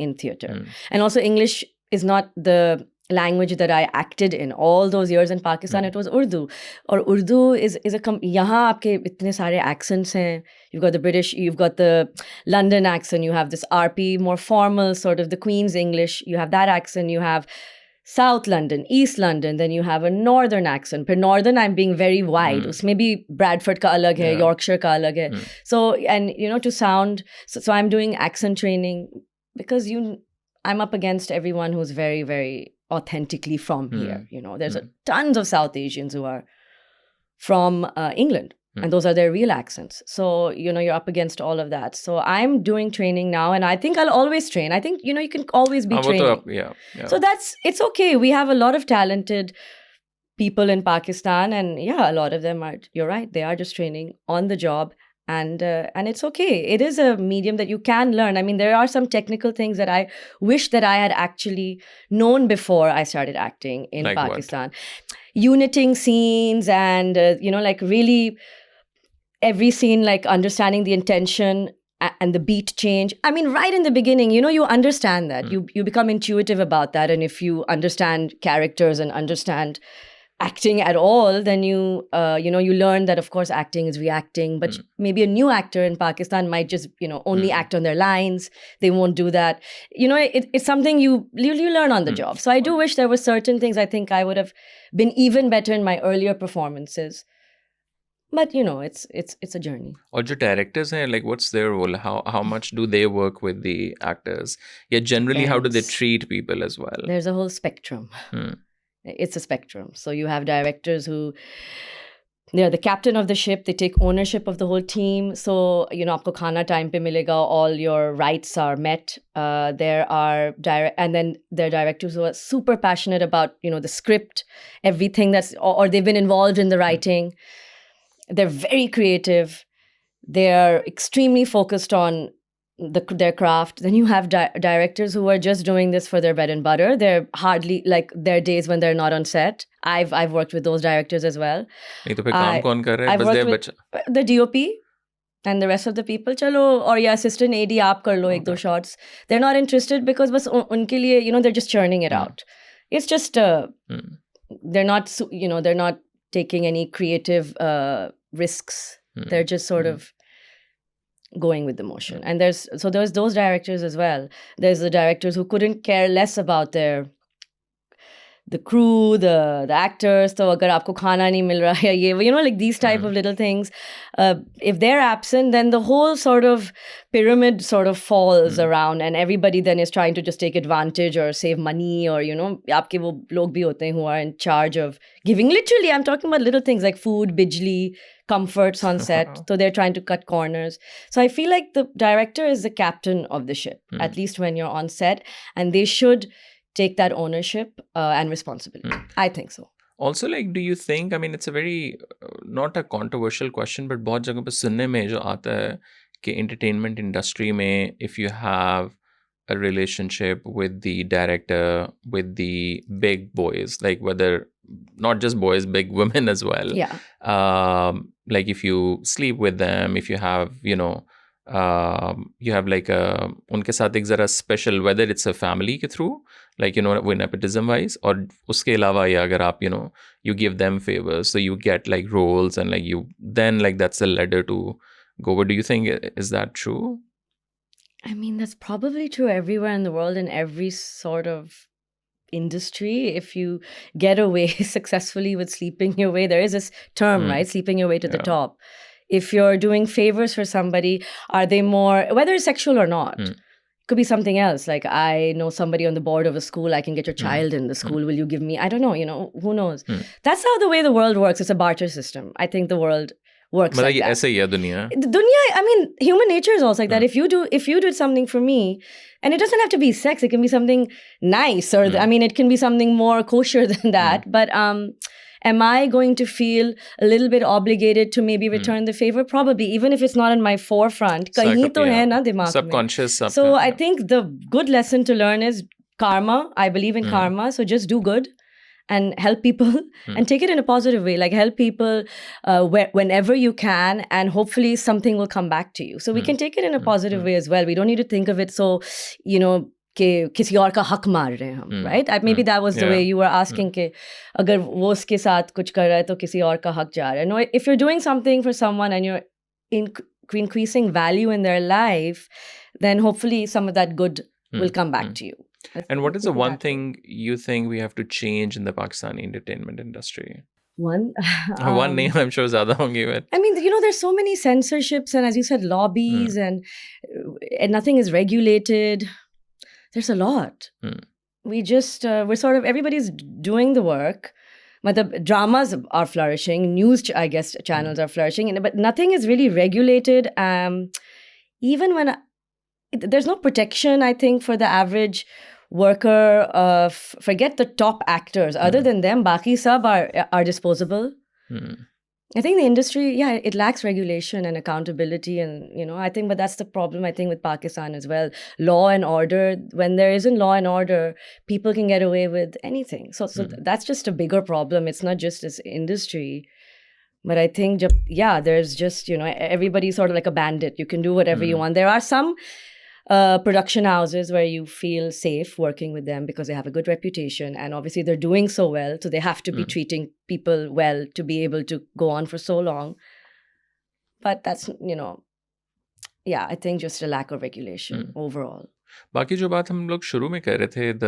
Speaker 2: in theater. And also English is not the language that I acted in all those years in Pakistan. It was Urdu. Or Urdu is यहाँ आपके इतने सारे accents हैं. You've got the British, you've got the London accent, you have this RP, more formal sort of the Queen's English. You have that accent. You have South London, East London, then you have a Northern accent. But Northern, I'm being very wide. Usme bhi Bradford ka alag hai, Yorkshire ka alag hai. So, and to sound, so I'm doing accent training, because I'm up against everyone who's very, very authentically from here. There's tons of South Asians who are from England, and those are their real accents. So, you're up against all of that. So I'm doing training now, and I think I'll always train. I think, you can always be training.
Speaker 1: Yeah.
Speaker 2: So it's okay. We have a lot of talented people in Pakistan, and a lot of them are, you're right, they are just training on the job And it's okay. It is a medium that you can learn. I mean, there are some technical things that I wish that I had actually known before I started acting in
Speaker 1: Like what?
Speaker 2: Pakistan. Uniting scenes and, like really every scene, like understanding the intention and the beat change. I mean, right in the beginning, you understand that. You become intuitive about that. And if you understand characters and understand acting at all, then you learn that, of course, acting is reacting. But maybe a new actor in Pakistan might just, only act on their lines. They won't do that. It's something you learn on the job. So I do wish there were certain things I think I would have been even better in my earlier performances. But it's a journey.
Speaker 1: Or जो directors हैं, like what's their role? How much do they work with the actors? Yeah, generally, how do they
Speaker 2: Depends.
Speaker 1: treat people as well?
Speaker 2: There's a whole spectrum. It's a spectrum. So you have directors who, they're the captain of the ship. They take ownership of the whole team. So, aapko khana time pe milega, all your rights are met. There are and then there are directors who are super passionate about, the script, everything or they've been involved in the writing. They're very creative. They're extremely focused on their craft. Then you have directors who are just doing this for their bread and butter. They're hardly, like, their days when they're not on set. I've worked with those directors as well.
Speaker 1: नहीं तो फिर काम कौन कर रहा है?
Speaker 2: I've
Speaker 1: बस
Speaker 2: worked
Speaker 1: they
Speaker 2: with
Speaker 1: बच्चा.
Speaker 2: the DOP and the rest of the people. Chalo, or yeah, assistant AD, aap kar lo ek do shots. They're not interested because bas unke liye, they're just churning it out. It's just they're not, they're not taking any creative risks. They're just sort of going with the motion. And there's those directors as well. There's the directors who couldn't care less about the crew, the actors. So agar aapko khana nahi mil raha hai, ye, like these type of little things. If they're absent, then the whole sort of pyramid sort of falls around, and everybody then is trying to just take advantage or save money, or, aapke wo log bhi hote hain who are in charge of giving, literally, I'm talking about little things like food, bijli, comforts on set. So they're trying to cut corners. So I feel like the director is the captain of the ship, at least when you're on set, and they should take that ownership and responsibility. I think so.
Speaker 1: Also, like, do you think, I mean, it's a very, not a controversial question, but बहुत जगह पे सुनने में जो आता है कि entertainment industry में, if you have a relationship with the director, with the big boys, like whether, not just boys, big women as well.
Speaker 2: Yeah.
Speaker 1: Like if you sleep with them, if you have, you have like उनके साथ एक ज़रा special, whether it's a family के through, like, with nepotism wise, और उसके अलावा या अगर आप, you give them favors, so you get like roles, and like then like that's a ladder to go. But do you think, is that true?
Speaker 2: I mean, that's probably true everywhere in the world, in every sort of industry. If you get away successfully with sleeping your way, there is this term, right? Sleeping your way to the top. If you're doing favors for somebody, are they more, whether it's sexual or not, could be something else. Like, I know somebody on the board of a school, I can get your child in the school. Will you give me, I don't know, who knows? That's how the way the world works. It's a barter system. I think the world works like that.
Speaker 1: ऐसे ही है दुनिया.
Speaker 2: I mean, human nature is also like that. If you do something for me, and it doesn't have to be sex, it can be something nice, or I mean, it can be something more kosher than that. But am I going to feel a little bit obligated to maybe return the favor? Probably, even if it's not in my forefront. Kahin to hai na dimag mein.
Speaker 1: Subconscious.
Speaker 2: So I think the good lesson to learn is karma. I believe in karma. So just do good and help people and take it in a positive way. Like, help people whenever you can, and hopefully something will come back to you. So we can take it in a positive way as well. We don't need to think of it so, कि किसी और का हक मार रहे हैं हम, right? Maybe that was the way you were asking कि अगर वो उसके साथ कुछ कर रहा है तो किसी और का हक जा रहा है. No, if you're doing something for someone and you're increasing value in their life, then hopefully some of that good will come back to you.
Speaker 1: And what is the one thing you think we have to change in the Pakistani entertainment industry?
Speaker 2: One
Speaker 1: name, I'm sure zyada honge with.
Speaker 2: I mean, there's so many censorships and, as you said, lobbies and nothing is regulated. There's a lot. We just, we're sort of, everybody's doing the work. But the dramas are flourishing. News, I guess, channels are flourishing. But nothing is really regulated. Even when, there's no protection, I think, for the average worker. Forget the top actors. Other than them, baki sab are disposable. I think the industry, it lacks regulation and accountability, and I think, but that's the problem. I think with Pakistan as well, law and order. When there isn't law and order, people can get away with anything. So that's just a bigger problem. It's not just this industry, but I think, there's just everybody's sort of like a bandit. You can do whatever you want. There are some production houses where you feel safe working with them because they have a good reputation, and obviously they're doing so well, so they have to be treating people well to be able to go on for so long. But that's I think just a lack of regulation overall.
Speaker 1: बाकी जो बात हम लोग शुरू में कह रहे थे द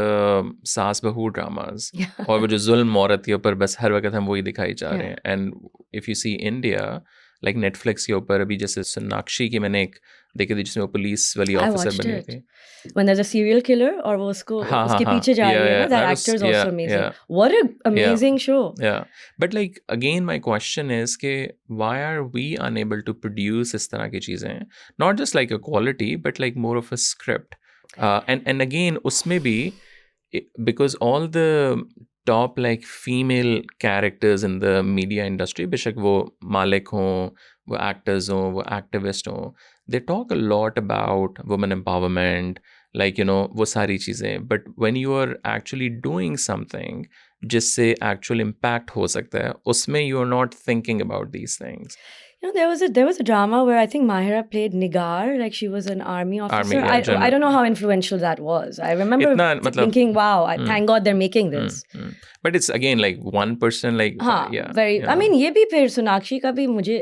Speaker 1: सास बहू ड्रामास और वो जो जुल्म औरत के ऊपर बस हर वक्त हम वही दिखाई जा रहे हैं. And if you see India like Netflix के ऊपर अभी जैसे सोनाक्षी की मैंने एक देखी थी जिसमें वो पुलिस वाली ऑफिसर बनी थी.
Speaker 2: When there's a serial killer और वो उसके पीछे जा रही है, that actor is also amazing. What an amazing show.
Speaker 1: Yeah, but like again my question is कि why are we unable to produce इस तरह की चीजें? Not just like a quality, but like more of a script. And again उसमें भी because all the top like female characters in the media industry, बेशक वो मालिक हों, वो actors हों, वो activists हों, they talk a lot about women empowerment, like वो सारी चीज़ें. But when you are actually doing something जिससे actual impact हो सकता है, उसमें you are not thinking about these things.
Speaker 2: There was a drama where I think Mahira played Nigar, like she was an army officer. I don't know how influential that was. I remember thinking, wow, thank God they're making this.
Speaker 1: But it's again like one person, like
Speaker 2: very. I mean, ये भी फिर सोनाक्षी का भी मुझे,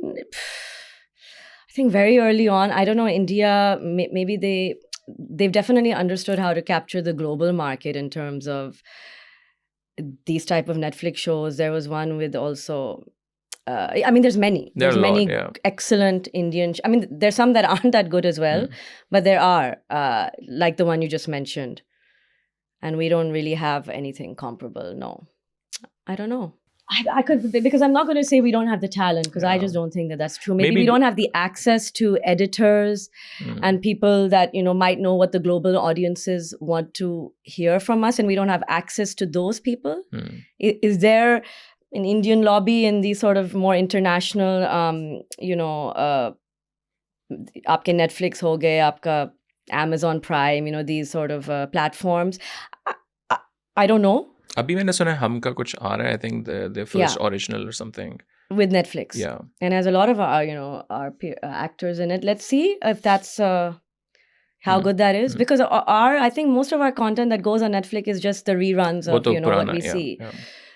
Speaker 2: I think very early on, I don't know, India, maybe they've definitely understood how to capture the global market in terms of these type of Netflix shows. There was one with also. I mean, there's many. There's many excellent Indian. I mean, there's some that aren't that good as well, but there are, like the one you just mentioned. And we don't really have anything comparable. No, I don't know. I could, because I'm not going to say we don't have the talent, because I just don't think that that's true. Maybe we don't have the access to editors and people that might know what the global audiences want to hear from us, and we don't have access to those people. Is there an Indian lobby in these sort of more international, aapke Netflix ho gaye, aapka Amazon Prime, these sort of platforms? I don't know.
Speaker 1: Abhi maine suna hai Hum ka kuch aa raha hai, I think the first original or something.
Speaker 2: With Netflix.
Speaker 1: Yeah.
Speaker 2: And has a lot of our actors in it. Let's see if that's how good that is. Because I think most of our content that goes on Netflix is just the reruns of what we see.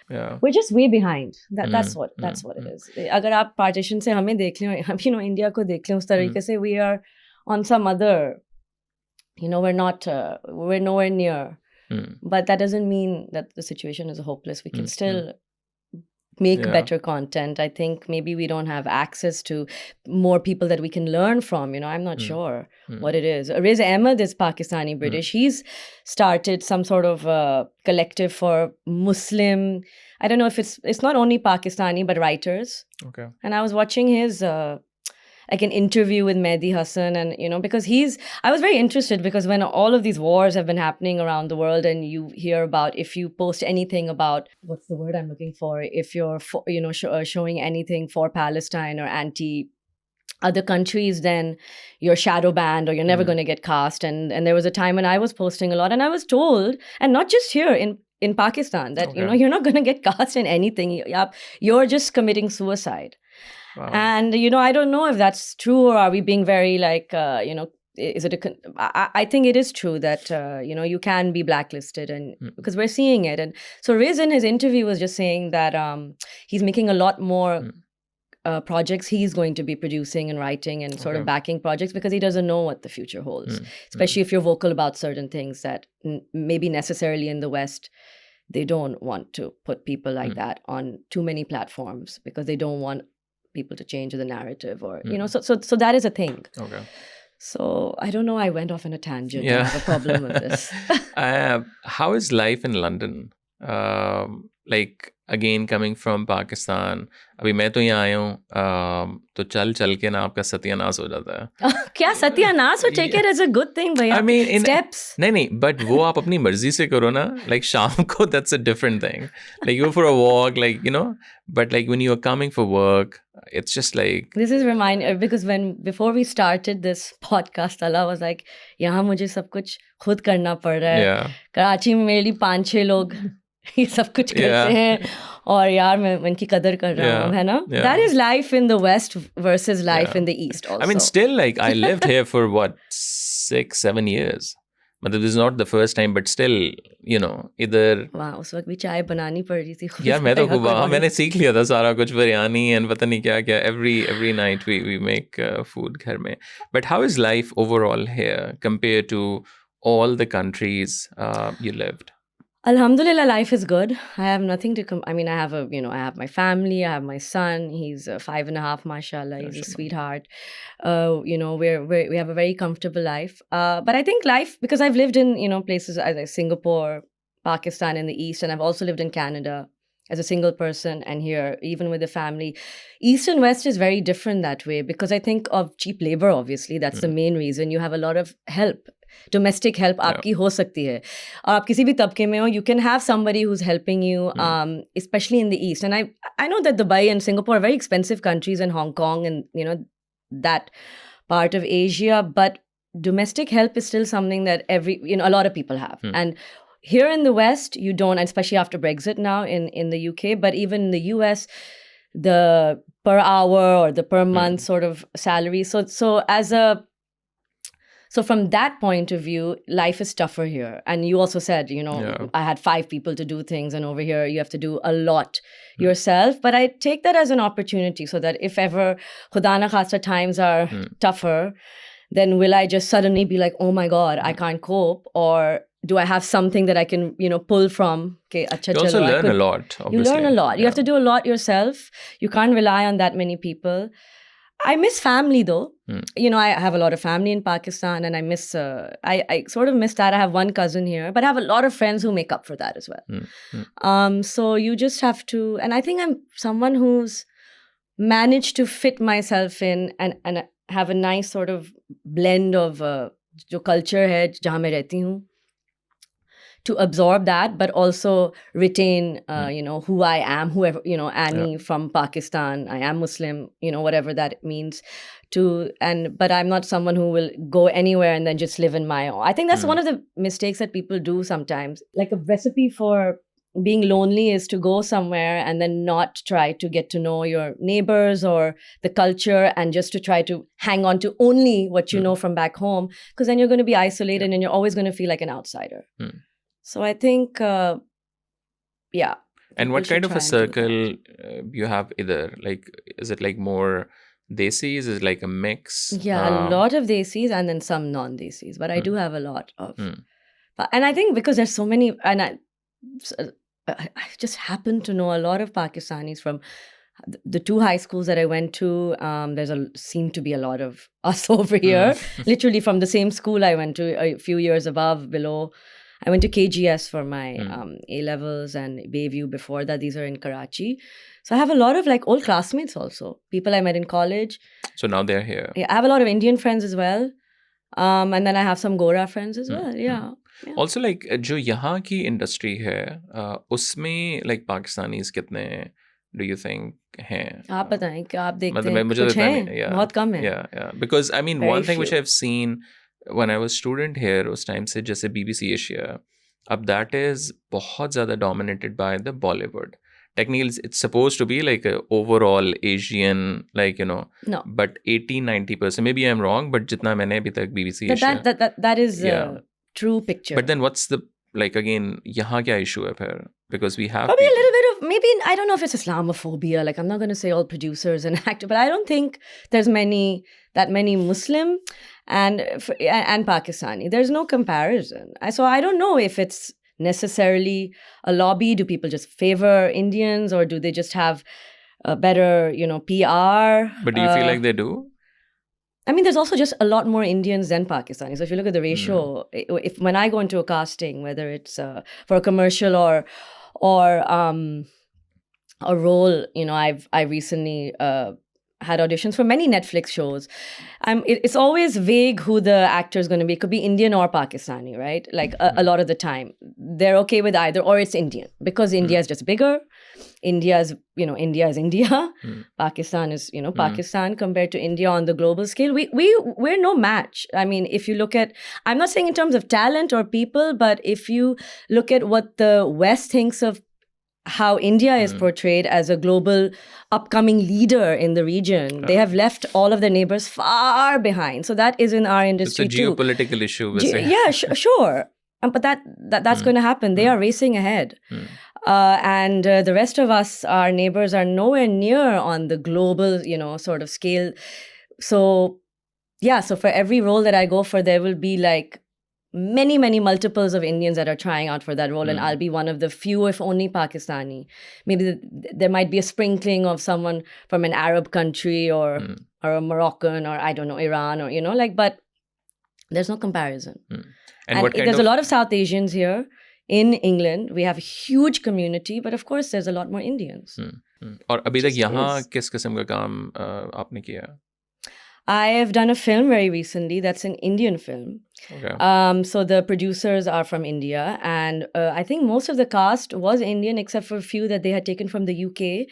Speaker 1: Yeah.
Speaker 2: We're just way behind. That's what it is. अगर आप partition से हमें देख लें, हम India को देख लें उस तरीके से, we are on some other, we're nowhere near. But that doesn't mean that the situation is hopeless. We can still make better content. I think maybe we don't have access to more people that we can learn from. I'm not sure what it is. Riz Ahmed is Pakistani British. He's started some sort of collective for Muslim. I don't know if it's not only Pakistani, but writers.
Speaker 1: Okay.
Speaker 2: And I was watching his like an interview with Mehdi Hassan, and because I was very interested, because when all of these wars have been happening around the world, and you hear about, if you post anything about, what's the word I'm looking for, if you're showing anything for Palestine or anti other countries, then you're shadow banned or you're never going to get cast. And there was a time when I was posting a lot, and I was told, and not just here in Pakistan, that you're not going to get cast in anything. You're just committing suicide. Wow. And, I don't know if that's true, or are we being very like, is it I think it is true that, you can be blacklisted, and because we're seeing it. And so Riz in his interview was just saying that he's making a lot more projects he's going to be producing and writing and sort of backing projects, because he doesn't know what the future holds, especially if you're vocal about certain things that maybe necessarily in the West, they don't want to put people like that on too many platforms, because they don't want people to change the narrative, or so that is a thing.
Speaker 1: Okay.
Speaker 2: So I don't know, I went off on a tangent. I have a problem with this.
Speaker 1: How is life in London? like again coming from Pakistan, अभी मैं तो यहाँ आया हूँ तो चल के ना आपका सत्यानाश हो जाता है.
Speaker 2: क्या सत्यानाश हो? Take it as a good thing, भैया.
Speaker 1: I mean,
Speaker 2: Steps.
Speaker 1: नहीं, but वो आप अपनी मर्जी से करो ना. Like शाम को, that's a different thing. Like you go for a walk, like, you know, but like when you are coming for work, it's just like.
Speaker 2: This is because before we started this podcast, Allah was like, यहाँ मुझे सब कुछ खुद करना पड़ रहा है.
Speaker 1: Yeah.
Speaker 2: Karachi में मेरे लिए 5-6 लोग ये सब कुछ करते हैं और यार मैं उनकी कदर कर रहा हूँ, है ना? That is life in the West versus life in the East also.
Speaker 1: I mean, still, like, I lived here for what, 6-7 years. But this is not the first time, but still, you know, इधर.
Speaker 2: वाह, उस वक्त भी चाय बनानी पड़ रही थी.
Speaker 1: यार मैं तो वहाँ मैंने सीख लिया था सारा कुछ, बिरयानी and पता नहीं क्या क्या. Every night we make food घर में. But how is life overall here compared to all the countries you lived?
Speaker 2: Alhamdulillah, life is good. I have nothing to I mean, I have my family, I have my son. He's 5.5, mashallah. He's a sweetheart. You know, we have a very comfortable life. But I think life, because I've lived in, you know, places like Singapore, Pakistan in the East, and I've also lived in Canada as a single person, and here, even with the family. East and West is very different that way, because I think of cheap labor, obviously. That's the main reason. You have a lot of help. Domestic help आपकी हो सकती है और आप किसी भी तबके में हो, you can have somebody who's helping you, especially in the East. And I know that Dubai and Singapore are very expensive countries, and Hong Kong and, you know, that part of Asia, but domestic help is still something that a lot of people have. And here in the West, you don't, especially after Brexit now in the UK, but even in the US, the per hour or the per month sort of salary. So from that point of view, life is tougher here. And you also said, you know, I had 5 people to do things, and over here you have to do a lot yourself. But I take that as an opportunity, so that if ever Khuda na khasta times are tougher, then will I just suddenly be like, oh my God, I can't cope? Or do I have something that I can, you know, pull from? Okay,
Speaker 1: you also learn a lot, obviously.
Speaker 2: You learn a lot. You have to do a lot yourself. You can't rely on that many people. I miss family though. You know, I have a lot of family in Pakistan, and I miss, I sort of miss that. I have one cousin here, but I have a lot of friends who make up for that as well. So you just have to, and I think I'm someone who's managed to fit myself in and have a nice sort of blend of jo culture hai jahan main rehti hu, to absorb that, but also retain, you know, who I am, whoever, you know, Annie from Pakistan, I am Muslim, you know, whatever that means but I'm not someone who will go anywhere and then just live in my own. I think that's one of the mistakes that people do sometimes. Like a recipe for being lonely is to go somewhere and then not try to get to know your neighbors or the culture, and just to try to hang on to only what you know from back home, because then you're going to be isolated and you're always going to feel like an outsider. So I think,
Speaker 1: And what kind of a circle you have either? Like, is it like more desis? Is it like a mix?
Speaker 2: Yeah, a lot of desis and then some non-desis. But I do have a lot of... And I think because there's so many... And I just happen to know a lot of Pakistanis from the 2 high schools that I went to. Seem to be a lot of us over here. Literally from the same school I went to, a few years below. I went to KGS for my A-levels, and Bayview before that. These are in Karachi. So I have a lot of like old classmates also. People I met in college.
Speaker 1: So now they're here.
Speaker 2: Yeah, I have a lot of Indian friends as well. And then I have some Gora friends as well. Yeah.
Speaker 1: Also, like, जो यहाँ की industry है, उसमें like Pakistanis कितने do you think हैं?
Speaker 2: आप बताएं कि आप देखते हैं
Speaker 1: मुझे
Speaker 2: कुछ हैं? बहुत कम हैं.
Speaker 1: Yeah. Because I mean, one thing which I've seen when I was student here, उस time से जैसे BBC Asia, अब that is बहुत ज़्यादा dominated by the Bollywood. Technically, it's supposed to be like a overall Asian, like, you know. No. But 80-90%, maybe I'm wrong, but जितना मैंने अभी तक BBC Asia.
Speaker 2: That is a true picture.
Speaker 1: But then what's the, like, again, यहाँ क्या issue है फिर? Because we have...
Speaker 2: Probably a little bit of, maybe, I don't know if it's Islamophobia. Like, I'm not going to say all producers and actors, but I don't think there's that many Muslim and Pakistani. There's no comparison. So I don't know if it's necessarily a lobby. Do people just favor Indians, or do they just have a better, you know, PR?
Speaker 1: But do you feel like they do?
Speaker 2: I mean, there's also just a lot more Indians than Pakistanis. So if you look at the ratio, if when I go into a casting, whether it's for a commercial or a role, you know, I recently had auditions for many Netflix shows. It's always vague who the actor is going to be. It could be Indian or Pakistani, right? Like a lot of the time, they're okay with either, or it's Indian because India is just bigger. India is India. Pakistan is, Pakistan compared to India on the global scale. We're no match. I mean, if you look at, I'm not saying in terms of talent or people, but if you look at what the West thinks of how India is portrayed as a global upcoming leader in the region, they have left all of their neighbors far behind. So that is in our industry
Speaker 1: it's a
Speaker 2: too.
Speaker 1: geopolitical issue.
Speaker 2: Yeah, sure. But that's going to happen. They are racing ahead. And the rest of us, our neighbors, are nowhere near on the global, sort of scale. So, yeah, so for every role that I go for, there will be like many, many multiples of Indians that are trying out for that role. And I'll be one of the few, if only Pakistani. Maybe there might be a sprinkling of someone from an Arab country or a Moroccan or, I don't know, Iran or, but there's no comparison. And there's a lot of South Asians here. In England, we have a huge community, but of course, there's a lot more Indians.
Speaker 1: और अभी तक यहाँ किस किस्म का काम आपने किया?
Speaker 2: I have done a film very recently. That's an Indian film.
Speaker 1: Okay.
Speaker 2: So the producers are from India, and I think most of the cast was Indian, except for a few that they had taken from the UK,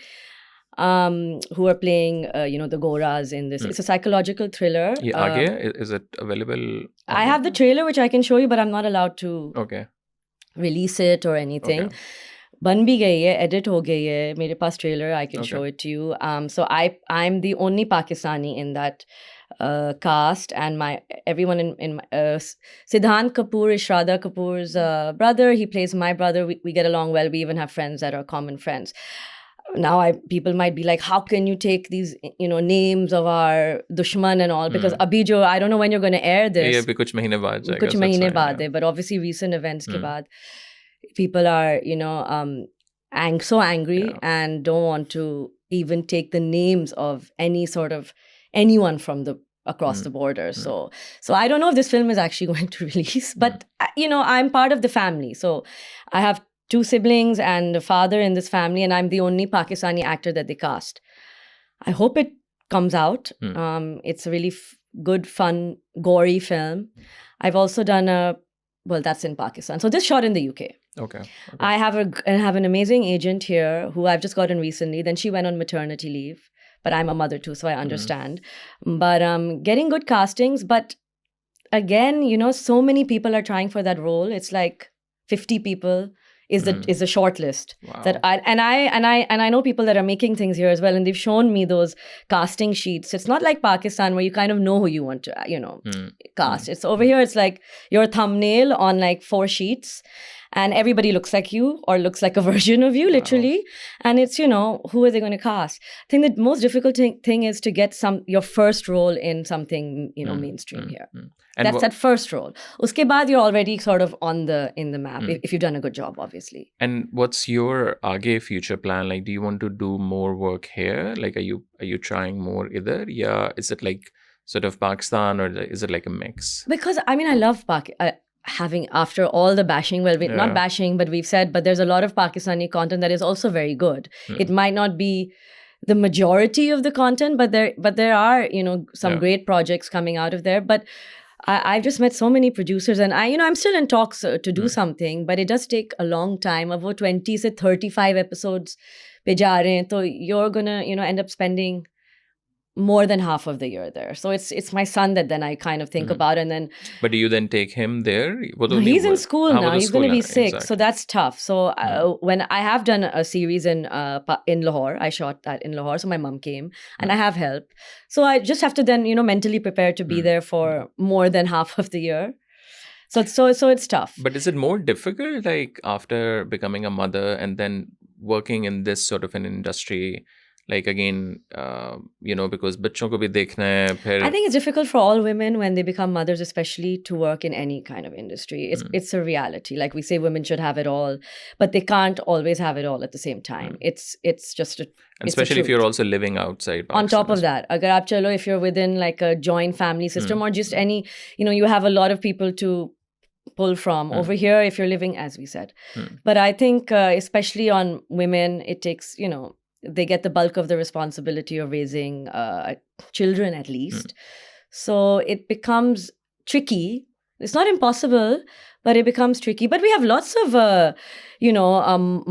Speaker 2: who are playing, the Goras in this. It's a psychological thriller.
Speaker 1: Is it available?
Speaker 2: I have the trailer, which I can show you, but I'm not allowed to.
Speaker 1: Okay.
Speaker 2: Release it or anything. बन भी गई है, edit हो गई है, मेरे पास trailer, I can show it to you. So I'm the only Pakistani in that cast, and everyone in Siddhant Kapoor is Shraddha Kapoor's brother. He plays my brother. We get along well. We even have friends that are common friends. Now people might be like, how can you take these names of our dushman and all, because abhi jo, I don't know when you're going to air this.
Speaker 1: Yeah, kuch mahine baad jayega.
Speaker 2: Kuch mahine baad hai, but obviously recent events ke baad, people are so angry and don't want to even take the names of anyone from across the border. So I don't know if this film is actually going to release, but I'm part of the family. So I have 2 siblings and a father in this family, and I'm the only Pakistani actor that they cast. I hope it comes out. It's a really good, fun, gory film. I've also done that's in Pakistan. So this shot in the UK.
Speaker 1: Okay.
Speaker 2: I have an amazing agent here who I've just gotten recently. Then she went on maternity leave, but I'm a mother too, so I understand. But getting good castings. But again, so many people are trying for that role. It's like 50 people is the short list.
Speaker 1: Wow.
Speaker 2: That I know people that are making things here as well, and they've shown me those casting sheets. It's not like Pakistan where you kind of know who you want to cast. It's over here. It's like your thumbnail on like 4 sheets, and everybody looks like you or looks like a version of you, literally. Wow. And it's who are they going to cast? I think the most difficult thing is to get your first role in something mainstream here. And that's that first role. Uske baad you're already sort of in the map if you've done a good job, obviously.
Speaker 1: And what's your aage future plan? Like, do you want to do more work here? Like, are you trying more either? Yeah, is it like sort of Pakistan, or is it like a mix?
Speaker 2: Because I mean, I love having, after all the bashing, not bashing, but we've said, but there's a lot of Pakistani content that is also very good. It might not be the majority of the content, but there are some great projects coming out of there. But I've just met so many producers, and I'm still in talks to do something, but it does take a long time. Of 20 to 35 episodes pe ja rahe hain, so you're gonna end up spending more than half of the year there. So it's my son that then I kind of think about, and then.
Speaker 1: But do you then take him there?
Speaker 2: He's in school now. He's going to be 6, exactly. So that's tough. So when I have done a series in Lahore, I shot that in Lahore. So my mom came, and I have help. So I just have to then mentally prepare to be there for more than half of the year. So it's tough.
Speaker 1: But is it more difficult, like after becoming a mother and then working in this sort of an industry? like again because बच्चों को भी देखना है फिर
Speaker 2: I think it's difficult for all women when they become mothers, especially to work in any kind of industry. It's a reality. Like we say, women should have it all, but they can't always have it all at the same time. It's just a,
Speaker 1: and
Speaker 2: it's
Speaker 1: especially
Speaker 2: a
Speaker 1: if you're
Speaker 2: truth.
Speaker 1: also living outside
Speaker 2: On top
Speaker 1: Pakistan
Speaker 2: of that, agar aap chalo, if you're within like a joint family system or just any, you have a lot of people to pull from. Over here, if you're living, as we said. But I think especially on women, it takes, they get the bulk of the responsibility of raising children at least. So it becomes tricky. It's not impossible, but it becomes tricky. But we have lots of,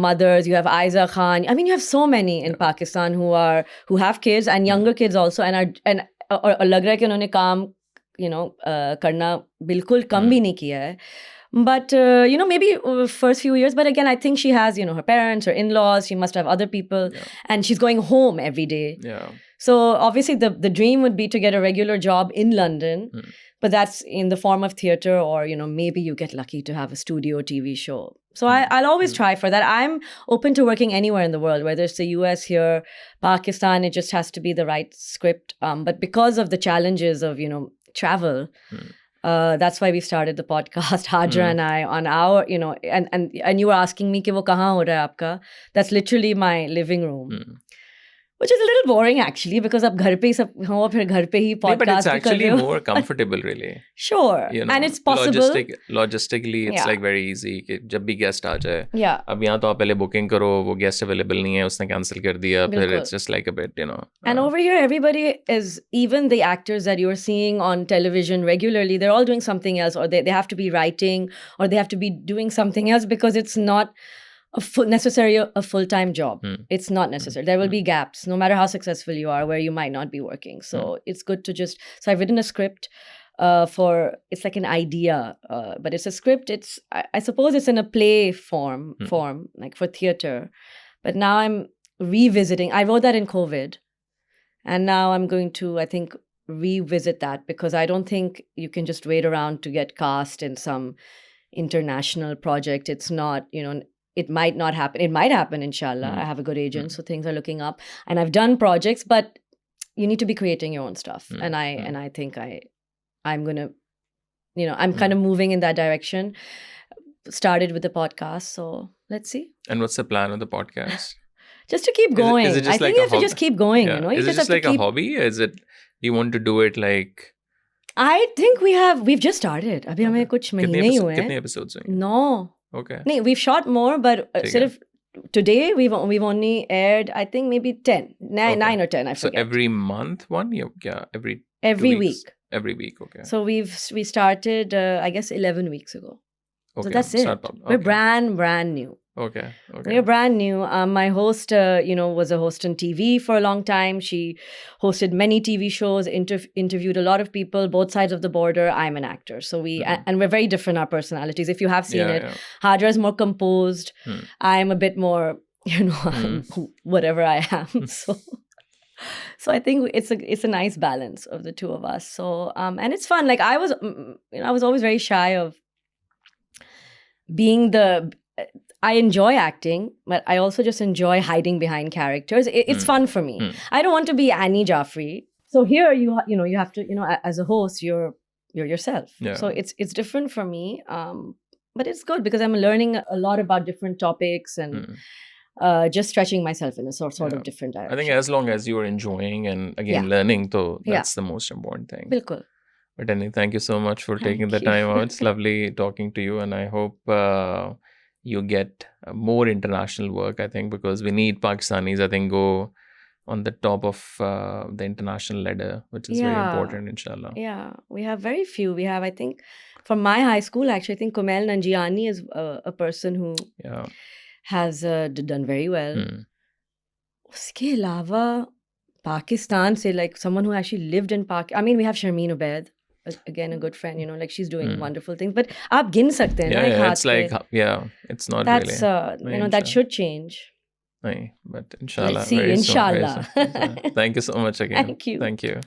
Speaker 2: mothers. You have Aiza Khan. I mean, you have so many in Pakistan who have kids and younger kids also, and lag raha hai ki unhone kaam, karna bilkul kam bhi nahi kiya hai. But, maybe first few years. But again, I think she has, her parents, her in-laws. She must have other people.
Speaker 1: Yeah.
Speaker 2: And she's going home every day.
Speaker 1: Yeah.
Speaker 2: So obviously the dream would be to get a regular job in London. But that's in the form of theatre or, maybe you get lucky to have a studio TV show. So I'll always try for that. I'm open to working anywhere in the world, whether it's the US, here, Pakistan. It just has to be the right script. But because of the challenges of, travel, that's why we started the podcast, Hajra and I, on our, and you were asking me कि वो कहाँ हो रहा है आपका? That's literally my living room. Which is a little boring actually, because आप घर पे ही सब हो, फिर घर पे ही
Speaker 1: No, but
Speaker 2: podcast
Speaker 1: it's
Speaker 2: भी कर
Speaker 1: actually
Speaker 2: रहे हो.
Speaker 1: more comfortable really.
Speaker 2: Sure. And it's possible.
Speaker 1: Logistically, it's
Speaker 2: Yeah.
Speaker 1: like very easy कि जब भी guest आ जाए.
Speaker 2: Yeah.
Speaker 1: अब यहाँ तो आप पहले booking करो, वो guest available नहीं है, उसने cancel कर दिया, फिर
Speaker 2: बिल्कुल.
Speaker 1: it's just like a bit,
Speaker 2: And over here, everybody is, even the actors that you're seeing on television regularly, they're all doing something else, or they have to be writing, or they have to be doing something else, because it's not necessarily a full-time job. It's not necessary. There will be gaps, no matter how successful you are, where you might not be working. So it's good to just, so I've written a script for, it's like an idea, but it's a script. It's, I suppose it's in a play form, like for theatre. But now I'm revisiting. I wrote that in COVID. And now I'm going to, I think, revisit that, because I don't think you can just wait around to get cast in some international project. It's not, it might not happen. It might happen, inshallah. I have a good agent, so things are looking up. And I've done projects, but you need to be creating your own stuff. And I think I'm going to, I'm kind of moving in that direction. Started with the podcast, so let's see.
Speaker 1: And what's the plan of the podcast?
Speaker 2: Just to keep going.
Speaker 1: Is it just
Speaker 2: I think
Speaker 1: like
Speaker 2: you have to just keep going,
Speaker 1: Yeah.
Speaker 2: You
Speaker 1: Is it
Speaker 2: just
Speaker 1: just
Speaker 2: have
Speaker 1: like
Speaker 2: to keep...
Speaker 1: a hobby? Is it, do you want to do it like...
Speaker 2: I think we've just started. अभी हमें कुछ महीने ही हुए हैं.
Speaker 1: कितने episodes हुए?
Speaker 2: No.
Speaker 1: Okay.
Speaker 2: No, we've shot more, but sort of today we've only aired, I think maybe 10, 9 or 10. I
Speaker 1: So
Speaker 2: forget.
Speaker 1: every month one? Yeah, every
Speaker 2: Every
Speaker 1: 2 weeks?
Speaker 2: week.
Speaker 1: Every week, okay.
Speaker 2: So we started, I guess, 11 weeks ago.
Speaker 1: Okay.
Speaker 2: So that's it.
Speaker 1: Start pub-
Speaker 2: We're
Speaker 1: okay.
Speaker 2: brand new.
Speaker 1: Okay.
Speaker 2: We're brand new. My host, was a host on TV for a long time. She hosted many TV shows, interviewed a lot of people, both sides of the border. I'm an actor. So and we're very different, our personalities. If you have seen it,
Speaker 1: Yeah.
Speaker 2: Hajra is more composed. I'm a bit more, whatever I am. So I think it's a nice balance of the two of us. So, and it's fun. Like I was always very shy of being I enjoy acting, but I also just enjoy hiding behind characters. It's fun for me. I don't want to be Annie Jaffrey. So here you have to, as a host, you're yourself.
Speaker 1: Yeah.
Speaker 2: So it's different for me. But it's good because I'm learning a lot about different topics and just stretching myself in a sort of different direction.
Speaker 1: I think as long as you're enjoying and again learning, so that's the most important thing.
Speaker 2: Bilkul.
Speaker 1: But anyway, thank you so much for taking the time out. It's lovely talking to you, and I hope you get more international work, I think, because we need Pakistanis, I think, go on the top of the international ladder, which is very important, inshallah.
Speaker 2: Yeah, we have very few. We have, I think, from my high school, actually, I think Kumail Nanjiani is a person who has done very well. Uske alawa, Pakistan, say, like someone who actually lived in Pakistan. I mean, we have Sharmeen Ubaid. Again, a good friend, like she's doing wonderful things. But aap gin sakte hain,
Speaker 1: yeah, it's like, it's not
Speaker 2: that's,
Speaker 1: really.
Speaker 2: that should change.
Speaker 1: But inshallah.
Speaker 2: Let's see,
Speaker 1: very soon,
Speaker 2: inshallah.
Speaker 1: very soon. Thank you so much again.
Speaker 2: Thank you.
Speaker 1: Thank you.